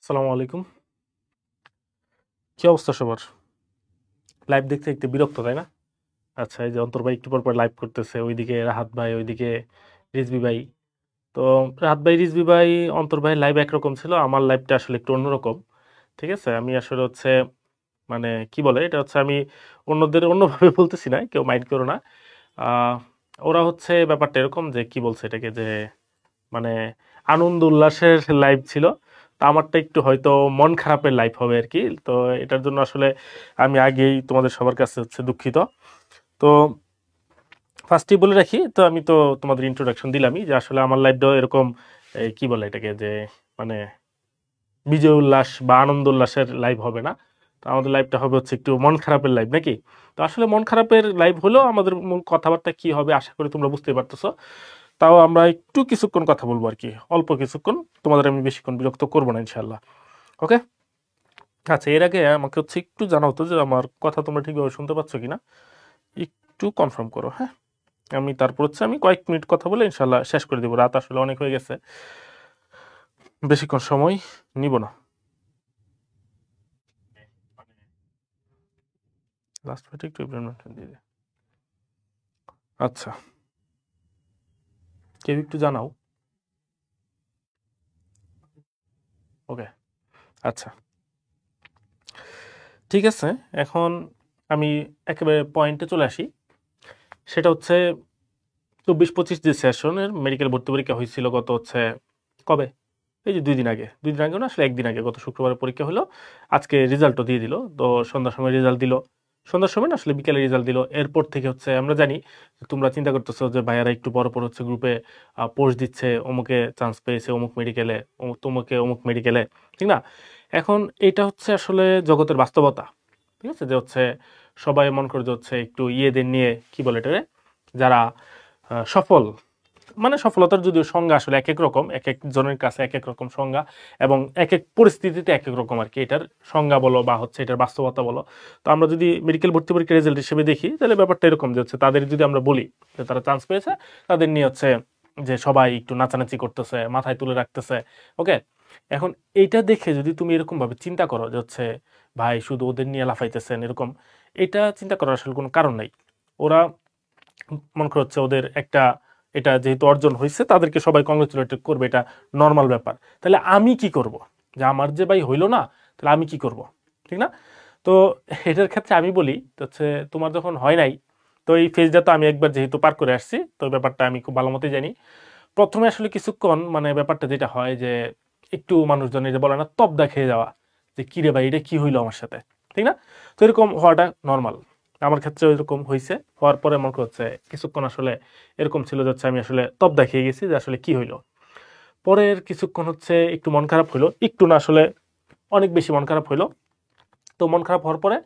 আসসালামু আলাইকুম। কি অবস্থা সবার? লাইভ দেখতে দেখতে বিরক্ত, তাই না? আচ্ছা, এই যে অন্তর ভাই একটু পর পর লাইভ করতেছে, ওইদিকে রাহাত ভাই, ওইদিকে রিজভী ভাই। তো রাহাত ভাই, রিজভী ভাই, অন্তর ভাই লাইভ একরকম ছিল, আমার লাইভটা আসলে একটু অন্যরকম। ঠিক আছে, আমি আসলে হচ্ছে মানে কি বলে এটা হচ্ছে আমি অন্যদের অন্যভাবে বলতেছি না, কেউ মাইন্ড করো না। আহ, ওরা হচ্ছে ব্যাপারটা এরকম যে কি বলছে এটাকে যে মানে আনন্দ উল্লাসের লাইভ ছিল। তা আমারটা একটু হয়তো মন খারাপের লাইভ হবে আর কি। তো এটার জন্য আসলে আমি আগেই তোমাদের সবার কাছে হচ্ছে দুঃখিত। তো ফার্স্টেই বলে রাখি, তো আমি তো তোমাদের ইন্ট্রোডাকশন দিলামই যে আসলে আমার লাইভটাও এরকম কি বলে এটাকে যে মানে বিজয় উল্লাস বা আনন্দ উল্লাসের লাইভ হবে না। তো আমাদের লাইভটা হবে হচ্ছে একটু মন খারাপের লাইভ নাকি। তো আসলে মন খারাপের লাইভ হলেও আমাদের মূল কথাবার্তা কি হবে আশা করি তোমরা বুঝতেই পারতেছো। তাও আমরা একটু কিছুক্ষণ কথা বলবো আর কি, অল্প কিছুক্ষণ, তোমাদের আমি বেশিক্ষণ বিরক্ত করবো না ইনশাল্লাহ। ওকে। আচ্ছা, এর আগে আমাকে হচ্ছে একটু জানাও তো যে আমার কথা তোমরা ঠিকভাবে শুনতে পাচ্ছ কিনা, একটু কনফার্ম করো, হ্যাঁ? আমি তারপর হচ্ছে আমি কয়েক মিনিট কথা বলে ইনশাল্লাহ শেষ করে দেবো, রাত আসলে অনেক হয়ে গেছে, বেশিক্ষণ সময় নিব না। লাস্ট মিনিটে একটু ইমপ্লিমেন্টেশন দিয়ে দিই। আচ্ছা, কেউ একটু জানাও। ওকে। আচ্ছা, ঠিক আছে। এখন আমি একেবারে পয়েন্টে চলে আসি। সেটা হচ্ছে 24-25 যে সেশনের মেডিকেল ভর্তি পরীক্ষা হয়েছিল গত হচ্ছে কবে, এই যে 2 দিন আগে, 2 দিন আগে না আসলে 1 দিন আগে, গত শুক্রবারে পরীক্ষা হলো। আজকে রেজাল্টও দিয়ে দিল। তো সন্ধ্যার সময় রেজাল্ট দিল, সন্ধ্যার সময় না আসলে বিকেলে রেজাল্ট দিল। এরপর থেকে হচ্ছে আমরা জানি যে তোমরা চিন্তা করতেছো যে ভাইয়ারা একটু পর পর হচ্ছে গ্রুপে পোস্ট দিচ্ছে, অমুকে চান্স পেয়েছে অমুক মেডিকেলে, তমুকে অমুক মেডিকেলে, ঠিক না? এখন এটা হচ্ছে আসলে জগতের বাস্তবতা। ঠিক আছে, যে হচ্ছে সবাই মন করে যে হচ্ছে একটু ইয়েদের নিয়ে কি বলে এটারে, যারা সফল, মানে সফলতার যদিও সংজ্ঞা আসলে এক এক রকম, এক এক জনের কাছে এক এক রকম সংজ্ঞা, এবং এক এক পরিস্থিতিতে এক এক রকম আর কি এটার সংজ্ঞা বলো বা হচ্ছে এটার বাস্তবতা বলো। তো আমরা যদি মেডিকেল ভর্তি পরীক্ষার রেজাল্ট হিসেবে দেখি তাহলে ব্যাপারটা এরকম যে হচ্ছে তাদের যদি আমরা বলি যে তারা চান্স পেয়েছে, তাদের নিয়ে হচ্ছে যে সবাই একটু নাচানাচি করতেছে, মাথায় তুলে রাখতেছে। ওকে। এখন এইটা দেখে যদি তুমি এরকম ভাবে চিন্তা করো যে হচ্ছে ভাই শুধু ওদের নিয়ে লাফাইতেছেন এরকম, এটা চিন্তা করার আসলে কোনো কারণ নাই। ওরা মনে করো হচ্ছে ওদের একটা, এটা যেহেতু অর্জন হয়েছে তাদেরকে সবাই কংগ্রেচুলেট করবে, এটা নর্মাল ব্যাপার। তাহলে আমি কি করব, যে আমার যে ভাই হইলো না, তাহলে আমি কি করব? ঠিক না? তো এটার ক্ষেত্রে আমি বলি তো হচ্ছে তোমার যখন হয় নাই, তো এই ফেজটা তো আমি একবার যেহেতু পার করে আসছি, তো এই ব্যাপারটা আমি খুব ভালো মতোই জানি। প্রথমে আসলে কিছুক্ষণ মানে ব্যাপারটা যেটা হয় যে একটু মানুষজনের যে বলে না তবদা খেয়ে যাওয়া, যে কি রে ভাই এটা কি হইলো আমার সাথে, ঠিক না? তো এরকম হওয়াটা নর্মাল। আমার ক্ষেত্রে এরকম হয়েছে, হওয়ার পরে মনে হচ্ছে কিছুক্ষণ আসলে এরকম ছিল যে হচ্ছে আমি আসলে তবদা খেয়ে গেছি যে আসলে কি হইলো। পরের কিছুক্ষণ হচ্ছে একটু মন খারাপ হইলো, একটু না আসলে অনেক বেশি মন খারাপ হইলো। তো মন খারাপ হওয়ার পরে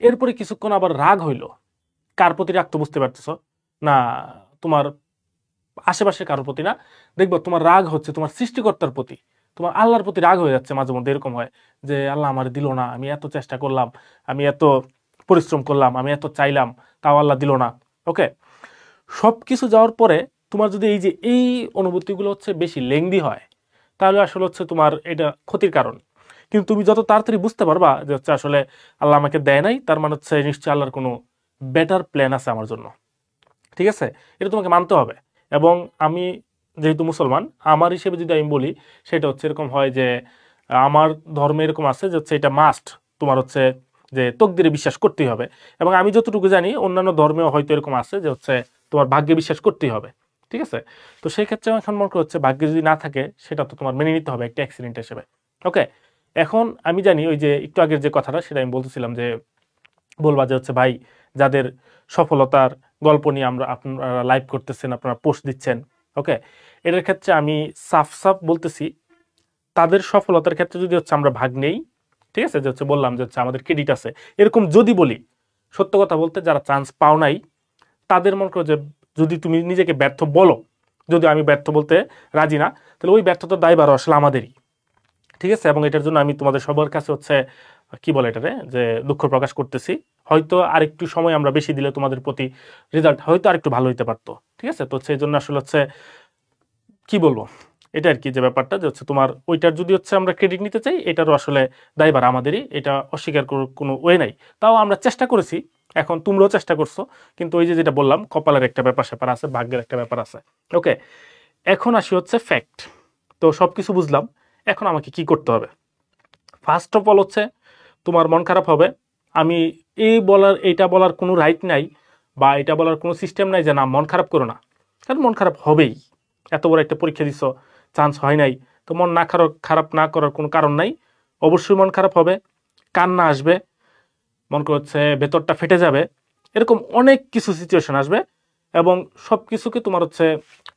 এরপরে কিছুক্ষণ আবার রাগ হইলো। কার প্রতি রাগ তো বুঝতে পারতেছ না, তোমার আশেপাশে কারোর প্রতি না, দেখবো তোমার রাগ হচ্ছে তোমার সৃষ্টিকর্তার প্রতি, তোমার আল্লাহর প্রতি রাগ হয়ে যাচ্ছে। মাঝে মধ্যে এরকম হয় যে আল্লাহ আমার দিল না, আমি এত চেষ্টা করলাম, আমি এত পরিশ্রম করলাম, আমি এত চাইলাম, তাও আল্লাহ দিল না। ওকে। সব কিছু যাওয়ার পরে তোমার যদি এই যে এই অনুভূতিগুলো হচ্ছে বেশি লেংদি হয়, তাহলে আসলে হচ্ছে তোমার এটা ক্ষতির কারণ। কিন্তু তুমি যত তাড়াতাড়ি বুঝতে পারবা যে হচ্ছে আসলে আল্লাহ আমাকে দেয় নাই, তার মানে হচ্ছে নিশ্চয়ই আল্লাহর কোনো বেটার প্ল্যান আছে আমার জন্য। ঠিক আছে, এটা তোমাকে মানতে হবে। এবং আমি যেহেতু মুসলমান, আমার হিসেবে যদি আমি বলি, সেটা হচ্ছে এরকম হয় যে আমার ধর্মে এরকম আছে যে হচ্ছে এটা মাস্ট, তোমার হচ্ছে যে তকদিরে বিশ্বাস করতেই হবে। এবং আমি যতটুকু জানি অন্যান্য ধর্মেও হয়তো এরকম আছে যে হচ্ছে তোমার ভাগ্যে বিশ্বাস করতেই হবে। ঠিক আছে। তো সেই ক্ষেত্রে এখন মনে হচ্ছে ভাগ্যে যদি না থাকে সেটা তো তোমার মেনে নিতে হবে একটা অ্যাক্সিডেন্ট হিসেবে। ওকে। এখন আমি জানি ওই যে একটু আগের যে কথাটা সেটা আমি বলতেছিলাম যে বলবা যে হচ্ছে ভাই যাদের সফলতার গল্প নিয়ে আমরা আপনারা লাইভ করতেছেন, আপনারা পোস্ট দিচ্ছেন, ওকে, এটার ক্ষেত্রে আমি সাফ সাফ বলতেছি, তাদের সফলতার ক্ষেত্রে যদি হচ্ছে আমরা ভাগ নেই, ঠিক আছে, যে হচ্ছে বললাম যে হচ্ছে আমাদের ক্রেডিট আছে, এরকম যদি বলি, সত্য কথা বলতে যারা চান্স পাও নাই তাদের মনে করো যে যদি তুমি নিজেকে ব্যর্থ বলো, যদি আমি ব্যর্থ বলতে রাজি না, তাহলে ওই ব্যর্থতার দায়ভার আসলে আমাদেরই। ঠিক আছে, এবং এটার জন্য আমি তোমাদের সবার কাছে হচ্ছে কি বলে এটারে যে দুঃখ প্রকাশ করতেছি। হয়তো আরেকটু সময় আমরা বেশি দিলে তোমাদের প্রতি রেজাল্ট হয়তো আরেকটু ভালো হইতে পারতো। ঠিক আছে, তো সেই জন্য আসলে হচ্ছে কি বলবো, এটা আর কি যে ব্যাপারটা যে হচ্ছে তোমার ওইটার যদি হচ্ছে আমরা ক্রেডিট নিতে চাই এটারও আসলে দায়ভার আমাদেরই, এটা অস্বীকার করার কোনো ওয়ে নাই। তাও আমরা চেষ্টা করেছি, এখন তোমরাও চেষ্টা করছো, কিন্তু ওই যে যেটা বললাম কপালের একটা ব্যাপার স্যাপার আছে, ভাগ্যের একটা ব্যাপার আছে। ওকে, এখন আসি হচ্ছে ফ্যাক্ট। তো সব কিছু বুঝলাম, এখন আমাকে কি করতে হবে? ফার্স্ট অফ অল হচ্ছে তোমার মন খারাপ হবে। আমি এইটা বলার কোনো রাইট নাই বা এটা বলার কোনো সিস্টেম নাই যে না মন খারাপ করো না, কারণ মন খারাপ হবেই। এত বড় একটা পরীক্ষা দিছো, চান্স হয় নাই, তো মন না খারাপ না করার কোনো কারণ নাই। অবশ্যই মন খারাপ হবে, কান্না আসবে, মন করছে ভেতরটা ফেটে যাবে, এরকম অনেক কিছু সিচুয়েশন আসবে এবং সব কিছুকে তোমার হচ্ছে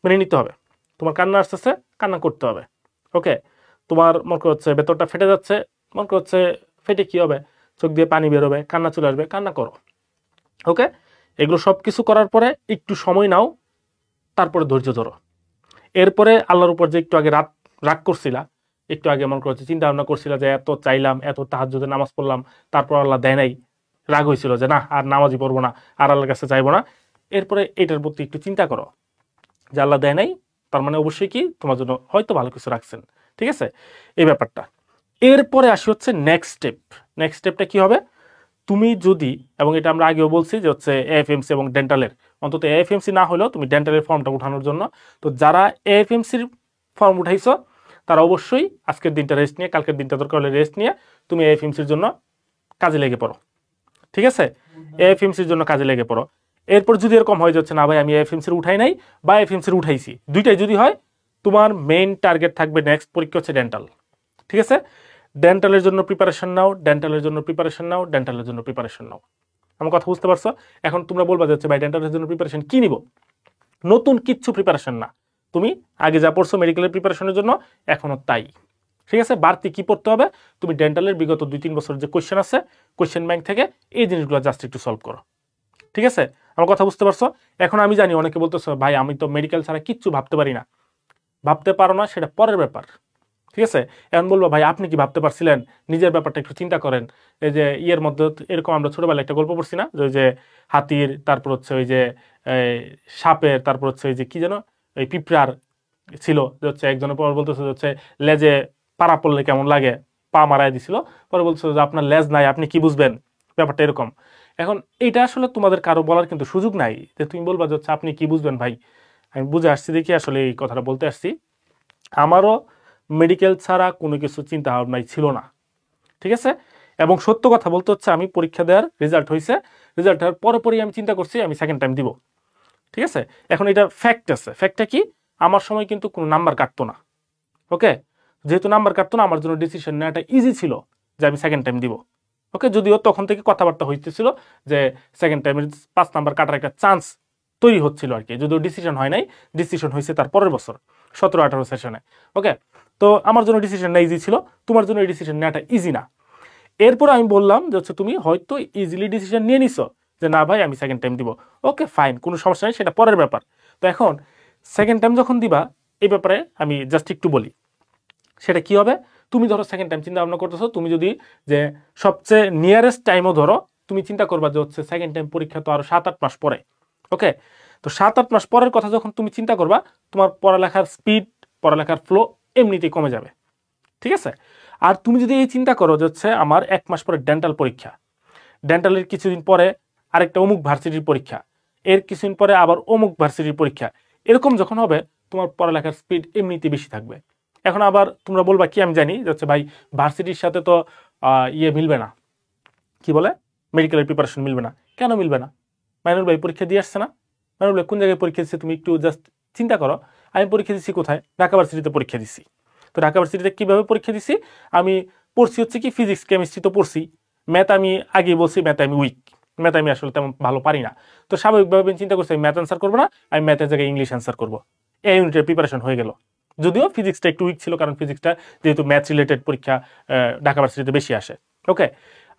মেনে নিতে হবে। তোমার কান্না আসতেছে, কান্না করতে হবে। ওকে, তোমার মন করছে ভেতরটা ফেটে যাচ্ছে, মন করছে ফেটে কি হবে, চোখ দিয়ে পানি বেরোবে, কান্না চলে আসবে, কান্না করো। ওকে, এগুলো সব কিছু করার পরে একটু সময় নাও, তারপরে ধৈর্য ধরো। এরপরে আল্লাহর উপর যে একটু আগে রাগ করছিলা, একটু আগে মনে করছে চিন্তা ভাবনা করছিলা যে এত চাইলাম, এত তাহাজ্জুদে নামাজ পড়লাম, তারপর আল্লাহ দেয় নাই, রাগ হয়েছিল যে না আর নামাজই পড়বো না, আর আল্লাহর কাছে চাইবো না। এরপরে এটার প্রতি একটু চিন্তা করো যে আল্লাহ দেয় নাই, তার মানে অবশ্যই কি তোমার জন্য হয়তো ভালো কিছু রাখছেন। ঠিক আছে, এই ব্যাপারটা। এরপরে আসি হচ্ছে নেক্সট স্টেপ। নেক্সট স্টেপটা কি হবে? তুমি যদি, এবং এটা আমরা আগেও বলছি যে হচ্ছে এএফএমসি এবং ডেন্টালের, অন্তত এএফএমসি না হলেও তুমি ডেন্টালের ফর্মটা উঠানোর জন্য, তো যারা এএফএমসির ফর্ম উঠাইছো তারা অবশ্যই আজকের দিনটা রেস্ট নিয়ে, কালকের দিনটা দরকার হলে রেস্ট নিয়ে তুমি এএফএমসির জন্য কাজে লেগে পড়ো। ঠিক আছে, এএফএমসির জন্য কাজে লেগে পড়ো। এরপর যদি এরকম হয়ে যাচ্ছে না ভাই আমি এএফএমসির উঠাই নাই বা এএফএমসির উঠাইছি, দুইটাই যদি হয়, তোমার মেইন টার্গেট থাকবে নেক্সট পরীক্ষা হচ্ছে ডেন্টাল। ঠিক আছে, ডেন্টালের জন্য প্রিপারেশন নাও, ডেন্টালের জন্য প্রিপারেশন নাও, ডেন্টালের জন্য প্রিপারেশন নাও। আমার কথা বুঝতে পারছো? এখন তোমরা বলবা যাচ্ছে ভাই ডেন্টালের জন্য প্রিপারেশন কি নিব? নতুন কিচ্ছু প্রিপারেশন না, তুমি আগে যা পড়ছো মেডিকেলের প্রিপারেশনের জন্য এখনো তাই। ঠিক আছে, বাড়তি কি পড়তে হবে? তুমি ডেন্টালের বিগত 2-3 বছর যে কোয়েশ্চেন আছে কোয়েশ্চেন ব্যাংক থেকে এই জিনিসগুলো জাস্ট একটু সলভ করো। ঠিক আছে, আমার কথা বুঝতে পারছো? এখন আমি জানি অনেকে বলতেছো ভাই আমি তো মেডিকেল ছাড়া কিচ্ছু ভাবতে পারি না। ভাবতে পারো না সেটা পরের ব্যাপার। ঠিক আছে, এখন বলবো ভাই আপনি কি ভাবতে পারছিলেন? নিজের ব্যাপারটা একটু চিন্তা করেন। এই যে ইয়ের মধ্যে এরকম আমরা ছোটবেলায় একটা গল্প পড়ছি না, যে ওই যে হাতির, তারপর হচ্ছে ওই যে সাপের, তারপর হচ্ছে ওই যে কি যেন ওই পিঁপড়ার ছিল, যে হচ্ছে একজনের পর বলতেছে হচ্ছে লেজে পাড়া পড়লে কেমন লাগে, পা মারাই দিছিল, পরে বলছে যে আপনার লেজ নাই আপনি কি বুঝবেন, ব্যাপারটা এরকম। এখন এইটা আসলে তোমাদের কারো বলার কিন্তু সুযোগ নাই যে তুমি বলবা যে হচ্ছে আপনি কি বুঝবেন। ভাই আমি বুঝে আসছি দেখি আসলে এই কথাটা বলতে আসছি। আমারও মেডিকেল ছাড়া কোনো কিছু চিন্তা ভাবনাই ছিল না। ঠিক আছে, এবং সত্য কথা বলতে হচ্ছে আমি পরীক্ষা দেওয়ার রেজাল্ট হয়েছে, রেজাল্ট হওয়ার পরপরই আমি চিন্তা করছি আমি সেকেন্ড টাইম দিব। ঠিক আছে, এখন এটা ফ্যাক্ট আছে। ফ্যাক্টটা কি? আমার সময় কিন্তু কোনো নাম্বার কাটতো না। ওকে, যেহেতু নাম্বার কাটতো না আমার জন্য ডিসিশন নেওয়াটা ইজি ছিল যে আমি সেকেন্ড টাইম দিব। ওকে, যদিও তখন থেকে কথাবার্তা হইতেছিল যে সেকেন্ড টাইমের 5 নাম্বার কাটার একটা চান্স তৈরি হচ্ছিল আর কি, যদিও ডিসিশন হয় নাই, ডিসিশন হয়েছে তার পরের বছর 17-18 সেশনে। ওকে, তো আমার জন্য ডিসিশন না ইজি ছিল, তোমার জন্য এই ডিসিশন নেওয়াটা ইজি না। এরপর আমি বললাম যে হচ্ছে তুমি হয়তো ইজিলি ডিসিশন নিয়ে নিছো যে না ভাই আমি সেকেন্ড টাইম দিব। ওকে ফাইন, কোনো সমস্যা নেই, সেটা পরের ব্যাপার। তো এখন সেকেন্ড টাইম যখন দিবা এই ব্যাপারে আমি জাস্ট একটু বলি। সেটা কি হবে? তুমি ধরো সেকেন্ড টাইম চিন্তা ভাবনা করতেছো, তুমি যদি যে সবচেয়ে নিয়ারেস্ট টাইমও ধরো, তুমি চিন্তা করবা যে হচ্ছে সেকেন্ড টাইম পরীক্ষা তো আরো 7-8 মাস পরে। ওকে, তো 7-8 মাস পরের কথা যখন তুমি চিন্তা করবা, তোমার পড়ালেখার স্পিড, পড়ালেখার ফ্লো এমনিতেই কমে যাবে। ঠিক আছে, আর তুমি যদি এই চিন্তা করো যে হচ্ছে আমার 1 মাস পরে ডেন্টাল পরীক্ষা, ডেন্টালের কিছুদিন পরে আরেকটা অমুক ভার্সিটির পরীক্ষা, এর কিছুদিন পরে আবার অমুক ভার্সিটির পরীক্ষা, এরকম যখন হবে তোমার পড়ালেখার স্পিড এমনিতে বেশি থাকবে। এখন আবার তোমরা বলবা কি আমি জানি যে হচ্ছে ভাই ভার্সিটির সাথে তো ইয়ে মিলবে না, কি বলে মেডিকেলের প্রিপারেশন মিলবে না। কেন মিলবে না? মাইনুল ভাই পরীক্ষা দিয়ে আসছে না? মাইনুল ভাই কোন জায়গায় পরীক্ষা দিচ্ছে তুমি একটু জাস্ট চিন্তা করো। আমি পরীক্ষা দিচ্ছি কোথায়? ঢাকা ভার্সিটিতে পরীক্ষা দিচ্ছি। তো ঢাকা ভার্সিটিতে কীভাবে পরীক্ষা দিচ্ছি? আমি পড়ছি হচ্ছে কি ফিজিক্স কেমিস্ট্রি তো পড়ছি, ম্যাথ আমি আগেই বলছি ম্যাথ আমি উইক, ম্যাথ আমি আসলে তেমন ভালো পারি না। তো স্বাভাবিকভাবে আমি চিন্তা করছি আমি ম্যাথ অ্যান্সার করবো না, আমি ম্যাথের জায়গায় ইংলিশ অ্যান্সার করবো। এই ইউনিটের প্রিপারেশন হয়ে গেল, যদিও ফিজিক্সটা একটু উইক ছিল কারণ ফিজিক্সটা যেহেতু ম্যাথ রিলেটেড পরীক্ষা ঢাকা ভার্সিটিতে বেশি আসে। ওকে,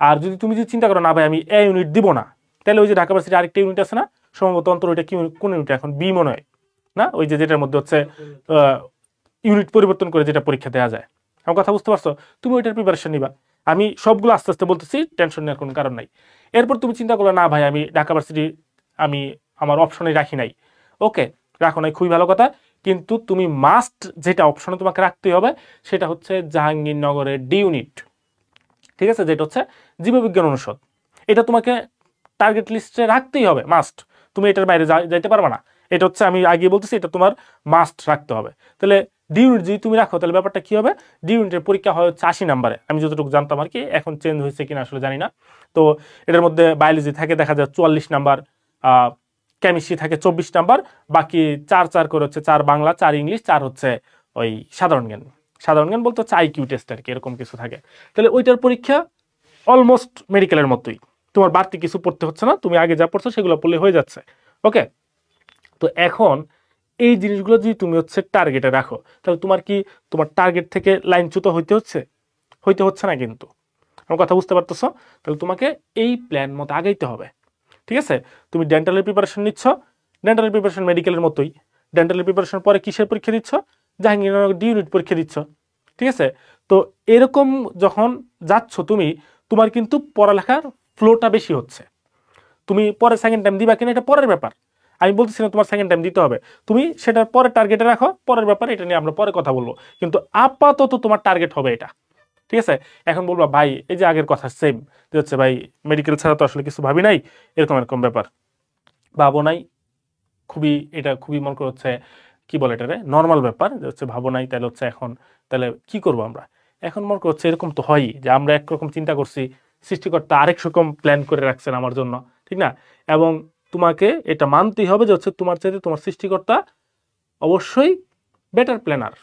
আর যদি তুমি যদি চিন্তা করো না ভাই আমি এ ইউনিট দিব না, তাহলে ওই যে ঢাকা ভার্সিটি আরেকটা ইউনিট আছে না, সম্ভবত অন্তর ওইটা কোন ইউনিট এখন বি মনে হয় না, ওই যে যেটার মধ্যে হচ্ছে ইউনিট পরিবর্তন করে যেটা পরীক্ষা দেওয়া যায়। আমার কথা বুঝতে পারছো? তুমি ওইটার প্রিপারেশন নিবা। আমি সবগুলো আস্তে আস্তে বলতেছি, টেনশন নেওয়ার কোনো কারণ নাই। এরপর তুমি চিন্তা করো না ভাই আমি ঢাকা ভার্সিটি আমি আমার অপশনে রাখি নাই। ওকে, রাখো নাই, খুবই ভালো কথা, কিন্তু তুমি মাস্ট যেটা অপশনে তোমাকে রাখতেই হবে সেটা হচ্ছে জাহাঙ্গীরনগরের ডি ইউনিট, ঠিক আছে, যেটা হচ্ছে জীববিজ্ঞান অনুষদ। এটা তোমাকে টার্গেট লিস্টে রাখতেই হবে, মাস্ট। তুমি এটার বাইরে যাইতে পারবে না। এটা হচ্ছে আমি আগে বলতেছি, এটা তোমার মাস্ট রাখতে হবে। তাহলে ডি ইউনিট যদি তুমি রাখো তাহলে ব্যাপারটা কি হবে, ডি ইউনিটের পরীক্ষা হয় হচ্ছে 80 নাম্বারে, আমি যতটুকু জানতাম আর কি, এখন চেঞ্জ হয়েছে কিনা আসলে জানি না। তো এটার মধ্যে বায়োলজি থাকে দেখা যায় 44 নাম্বার, কেমিস্ট্রি থাকে 24 নাম্বার, বাকি 4 করে হচ্ছে 4 বাংলা, 4 ইংলিশ, 4 হচ্ছে ওই সাধারণ জ্ঞান। সাধারণ জ্ঞান বলতে হচ্ছে আইকিউ টেস্ট আর কি, এরকম কিছু থাকে। তাহলে ওইটার পরীক্ষা অলমোস্ট মেডিকেলের মতোই, তোমার বাড়তি কিছু পড়তে হচ্ছে না, তুমি আগে যা পড়ছো সেগুলো পড়লে হয়ে যাচ্ছে। ওকে, তো এখন এই জিনিসগুলো যদি তুমি হচ্ছে টার্গেটে রাখো তাহলে তোমার কি তোমার টার্গেট থেকে লাইনচ্যুত হইতে হচ্ছে না কিন্তু। আমার কথা বুঝতে পারতেছো? তাহলে তোমাকে এই প্ল্যান মতো আগাইতে হবে, ঠিক আছে? তুমি ডেন্টালের প্রিপারেশন নিচ্ছ, ডেন্টালের প্রিপারেশন মেডিকেলের মতোই। ডেন্টালের প্রিপারেশন পরে কিসের পরীক্ষা দিচ্ছ? জাহাঙ্গীরনগর ডি ইউনিট পরীক্ষা দিচ্ছ, ঠিক আছে? তো এরকম যখন যাচ্ছ তুমি, তোমার কিন্তু পড়ালেখার ফ্লোটা বেশি হচ্ছে। তুমি পরে সেকেন্ড টাইম দিবা কিনা এটা পরের ব্যাপার, আমি বলতেছি না তোমার সেকেন্ড টাইম দিতে হবে, তুমি সেটার পরে টার্গেটে রাখো, পরের ব্যাপারে এটা নিয়ে আমরা পরে কথা বলবো, কিন্তু আপাতত তোমার টার্গেট হবে এটা, ঠিক আছে? এখন বলবা ভাই এই যে আগের কথা সেম, যে হচ্ছে ভাই মেডিকেল ছাড়া তো আসলে কিছু ভাবি নাই, এরকম ব্যাপার ভাবো নাই, এটা খুবই মনে করো হচ্ছে কি বলে এটারে নর্মাল ব্যাপার, যে হচ্ছে ভাবো নাই, তাহলে হচ্ছে এখন তাহলে কি করবো আমরা? এখন মনে করো হচ্ছে এরকম তো হয়ই যে আমরা একরকম চিন্তা করছি, সৃষ্টিকর্তা আরেক রকম প্ল্যান করে রাখছেন আমার জন্য, ঠিক না? এবং তোমাকে এটা মানতেই হবে যে হচ্ছে তোমার চাইতে তোমার সৃষ্টিকর্তা অবশ্যই বেটার প্ল্যানার,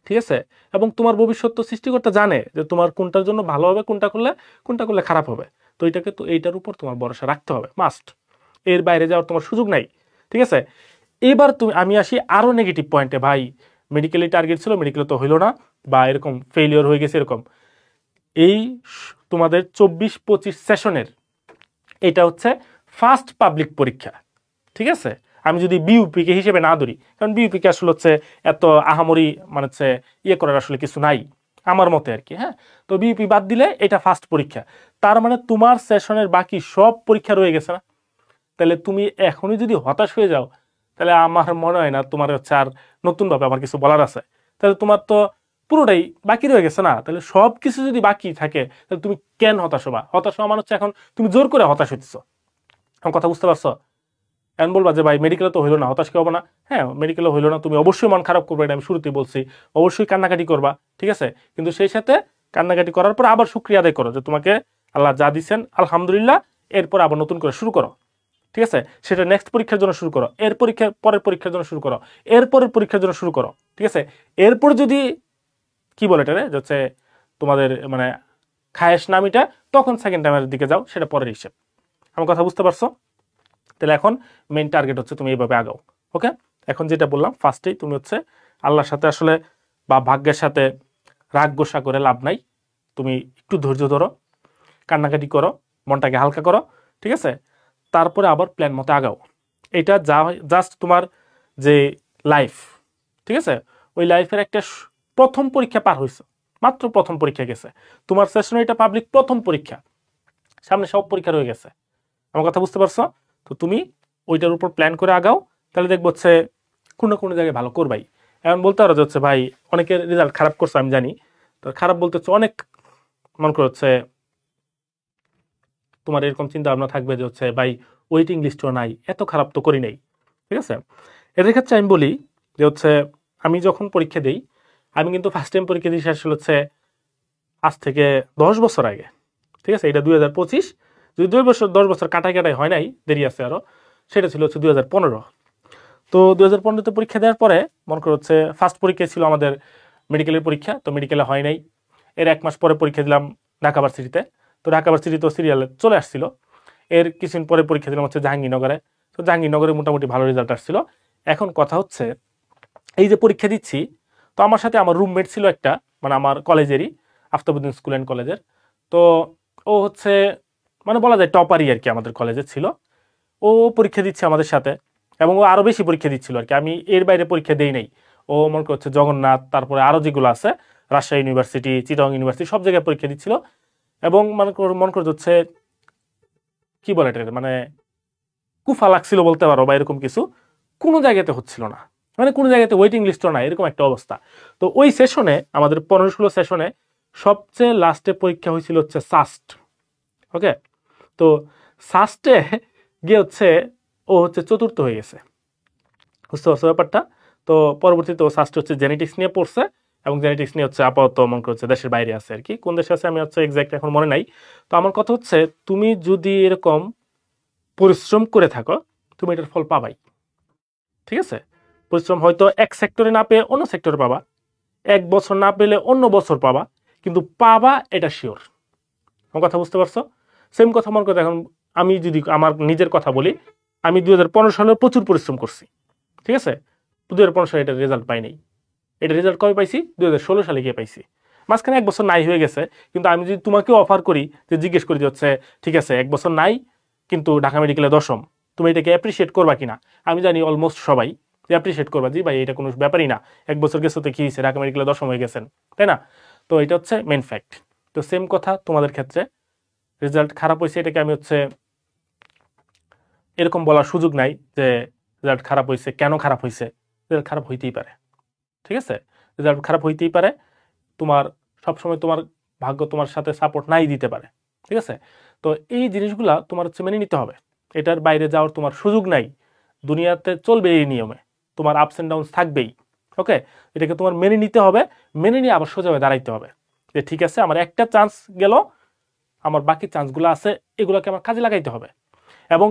ঠিক আছে? এবং তোমার ভবিষ্যৎ তো সৃষ্টিকর্তা জানে যে তোমার কোনটার জন্য ভালো হবে, কোনটা করলে খারাপ হবে। তো এইটার উপর তোমার ভরসা রাখতে হবে, মাস্ট। এর বাইরে যাওয়ার তোমার সুযোগ নাই, ঠিক আছে? এবার আমি আসি আরো নেগেটিভ পয়েন্টে, ভাই মেডিকেলি টার্গেট ছিল, মেডিকেলে তো হইলো না, বা এরকম ফেলিওর হয়ে গেছে এরকম। এই তোমাদের 24-25 সেশনের এটা হচ্ছে ফার্স্ট পাবলিক পরীক্ষা, ঠিক আছে? আমি যদি বিউপিকে হিসেবে না ধরি, কারণ বিউপিকে আসলে হচ্ছে এত আহামরি মানে হচ্ছে করার আসলে কিছু নাই আমার মতে আর কি, হ্যাঁ? তো বিউপি বাদ দিলে এটা ফার্স্ট পরীক্ষা, তার মানে তোমার সেশনের বাকি সব পরীক্ষা রয়ে গেছে না? তাহলে তুমি এখনই যদি হতাশ হয়ে যাও তাহলে আমার মনে হয় না তোমার হচ্ছে আর নতুনভাবে আমার কিছু বলার আছে। তাহলে তোমার তো পুরোটাই বাকি রয়ে গেছে না? তাহলে সব কিছু যদি বাকি থাকে তাহলে তুমি কেন হতাশ হবা? হতাশ হওয়া মানে হচ্ছে এখন তুমি জোর করে হতাশ হইতেছো। আমার কথা বুঝতে পারছো? এখন বলবা যে ভাই মেডিকেলে তো হইলো না, হতাশ কি হবো না? হ্যাঁ, মেডিকেলে হইলো না, তুমি অবশ্যই মন খারাপ করবে, এটা আমি শুরুতেই বলছি, অবশ্যই কান্নাকাটি করবা, ঠিক আছে? কিন্তু সেই সাথে কান্নাকাটি করার পর আবার শুকরিয়া আদায় করো যে তোমাকে আল্লাহ যা দিচ্ছেন আলহামদুলিল্লাহ, এরপর আবার নতুন করে শুরু করো, ঠিক আছে? সেটা নেক্সট পরীক্ষার জন্য শুরু করো, পরের পরীক্ষার জন্য শুরু করো, এরপরের পরীক্ষার জন্য শুরু করো, ঠিক আছে? এরপর যদি কি বলে এটা রে হচ্ছে তোমাদের মানে খায়েশ নামিটা, তখন সেকেন্ড টাইমের দিকে যাও, সেটা পরের হিসেব। আমার কথা বুঝতে পারছো? তাহলে এখন মেইন টার্গেট হচ্ছে তুমি এইভাবে আগাও। ওকে, এখন যেটা বললাম ফার্স্টেই, তুমি হচ্ছে আল্লাহর সাথে আসলে বা ভাগ্যের সাথে রাগ গোসা করে লাভ নাই, তুমি একটু ধৈর্য ধরো, কান্নাকাটি করো, মনটাকে হালকা করো, ঠিক আছে? তারপরে আবার প্ল্যান মতো আগাও। এটা জাস্ট তোমার যে লাইফ, ঠিক আছে, ওই লাইফের একটা প্রথম পরীক্ষা পার হয়েছে, মাত্র প্রথম পরীক্ষা গেছে তোমার সেশনে, এটা পাবলিক প্রথম পরীক্ষা, সামনে সব পরীক্ষা রয়ে গেছে। আমার কথা বুঝতে পারছো? তো তুমি ওইটার উপর প্ল্যান করে আগাও, তাহলে দেখবো হচ্ছে কোনো জায়গায় ভালো করবাই। এমন বলতে পারো যে হচ্ছে ভাই অনেকের রেজাল্ট খারাপ করছে আমি জানি, তো খারাপ বলতে হচ্ছে অনেক মনে করো হচ্ছে তোমার এরকম চিন্তা ভাবনা থাকবে যে হচ্ছে ভাই ওয়েটিং লিস্টও নাই, এত খারাপ তো করি নাই, ঠিক আছে? এদের ক্ষেত্রে আমি বলি যে হচ্ছে আমি যখন পরীক্ষা দিই, আমি কিন্তু ফার্স্ট টাইম পরীক্ষা দিই আসলে হচ্ছে আজ থেকে 10 বছর আগে, ঠিক আছে? এটা 2025, যদি 10 বছর কাটাই হয় নাই, দেরি আছে আরো, সেটা ছিল হচ্ছে 2015। তো 2015তে পরীক্ষা দেওয়ার পরে মনে করো হচ্ছে ফার্স্ট পরীক্ষা ছিল আমাদের মেডিকেলের পরীক্ষা, তো মেডিকেলে হয় নাই। এর 1 মাস পরে পরীক্ষা দিলাম ঢাকা ভার্সিটিতে, তো ঢাকা ভার্সিটি তো সিরিয়ালে চলে আসছিল। এর কিছুদিন পরে পরীক্ষা দিলাম হচ্ছে জাহাঙ্গীরনগরে, তো জাহাঙ্গীরনগরে মোটামুটি ভালো রেজাল্ট আসছিল। এখন কথা হচ্ছে এই যে পরীক্ষা দিচ্ছি, তো আমার সাথে আমার রুমমেট ছিল একটা, মানে আমার কলেজেরই, আফতাবউদ্দিন স্কুল অ্যান্ড কলেজের। তো ও হচ্ছে মানে বলা যায় টপারই আর কি আমাদের কলেজে ছিল। ও পরীক্ষা দিচ্ছে আমাদের সাথে, এবং ও আরো বেশি পরীক্ষা দিচ্ছিল আর কি, আমি এর বাইরে পরীক্ষা দেই নাই। ও মনে করছে জগন্নাথ, তারপরে আরো যেগুলো আছে, রাজশাহী ইউনিভার্সিটি, চিটাগং ইউনিভার্সিটি, সব জায়গায় পরীক্ষা দিচ্ছিল। এবং মনে করে হচ্ছে কি বলে এটা মানে কুফা লাগছিল বলতে পারো, বা এরকম কিছু কোনো জায়গাতে হচ্ছিল না। মানে কোনো জায়গাতে ওয়েটিং লিস্টও নাই, এরকম একটা অবস্থা। তো ওই সেশনে আমাদের 15-16 সেশনে সবচেয়ে লাস্টে পরীক্ষা হয়েছিল হচ্ছে সাস্ট। ওকে, তো সাস্টে গিয়ে হচ্ছে ও হচ্ছে চতুর্থ হয়ে গেছে, বুঝতে পারছো ব্যাপারটা? তো পরবর্তীতে ও সাস্ট হচ্ছে জেনেটিক্স নিয়ে পড়ছে, এবং জেনেটিক্স নিয়ে হচ্ছে আপাতত মনে করছে দেশের বাইরে আছে আর কি, কোন দেশে আছে আমি হচ্ছে এক্সাক্ট এখন মনে নাই। তো আমার কথা হচ্ছে তুমি যদি এরকম পরিশ্রম করে থাকো তুমি এটার ফল পাবাই, ঠিক আছে? পরিশ্রম হয়তো এক সেক্টরে না পেয়ে অন্য সেক্টরে পাবা, এক বছর না পেলে অন্য বছর পাবা, কিন্তু পাবা এটা শিওর। আমার কথা বুঝতে পারছো? সেম কথা মনে করতে, এখন আমি যদি আমার নিজের কথা বলি, আমি 2015 সালে প্রচুর পরিশ্রম করছি, ঠিক আছে? 2015 সালে এটার রেজাল্ট পাই নাই। এটা রেজাল্ট কবে পাইছি? 2016 সালে গিয়ে পাইছি। মাঝখানে এক বছর নাই হয়ে গেছে, কিন্তু আমি যদি তোমাকে অফার করি, যে জিজ্ঞেস করি যে হচ্ছে ঠিক আছে এক বছর নাই কিন্তু ঢাকা মেডিকেলে 10ম, তুমি এটাকে অ্যাপ্রিসিয়েট করবা কিনা? আমি জানি অলমোস্ট সবাই যে অ্যাপ্রিসিয়েট করবা, জি ভাই এটা কোনো ব্যাপারই না, এক বছর গেছে তো কি হয়েছে, ঢাকা মেডিকেলে 10ম হয়ে গেছেন, তাই না? তো এটা হচ্ছে মেন ফ্যাক্ট। তো সেম কথা তোমাদের ক্ষেত্রে, রেজাল্ট খারাপ হয়েছে এটাকে আমি হচ্ছে এরকম বলার সুযোগ নাই যে রেজাল্ট খারাপ হয়েছে, কেন খারাপ হয়েছে? রেজাল্ট খারাপ হইতেই পারে, ঠিক আছে? রেজাল্ট খারাপ হইতেই পারে, তোমার সবসময় তোমার ভাগ্য তোমার সাথে সাপোর্ট নাই দিতে পারে, ঠিক আছে? তো এই জিনিসগুলা তোমার হচ্ছে মেনে নিতে হবে, এটার বাইরে যাওয়ার তোমার সুযোগ নাই। দুনিয়াতে চলবে এই নিয়মে, তোমার আপস অ্যান্ড ডাউনস থাকবেই। ওকে, এটাকে তোমার মেনে নিতে হবে, মেনে নিয়ে আবার সোজা হয়ে দাঁড়াইতে হবে যে ঠিক আছে আমার একটা চান্স গেল, আমার বাকি চান্সগুলো আছে, এগুলোকে আমার কাজে লাগাইতে হবে। এবং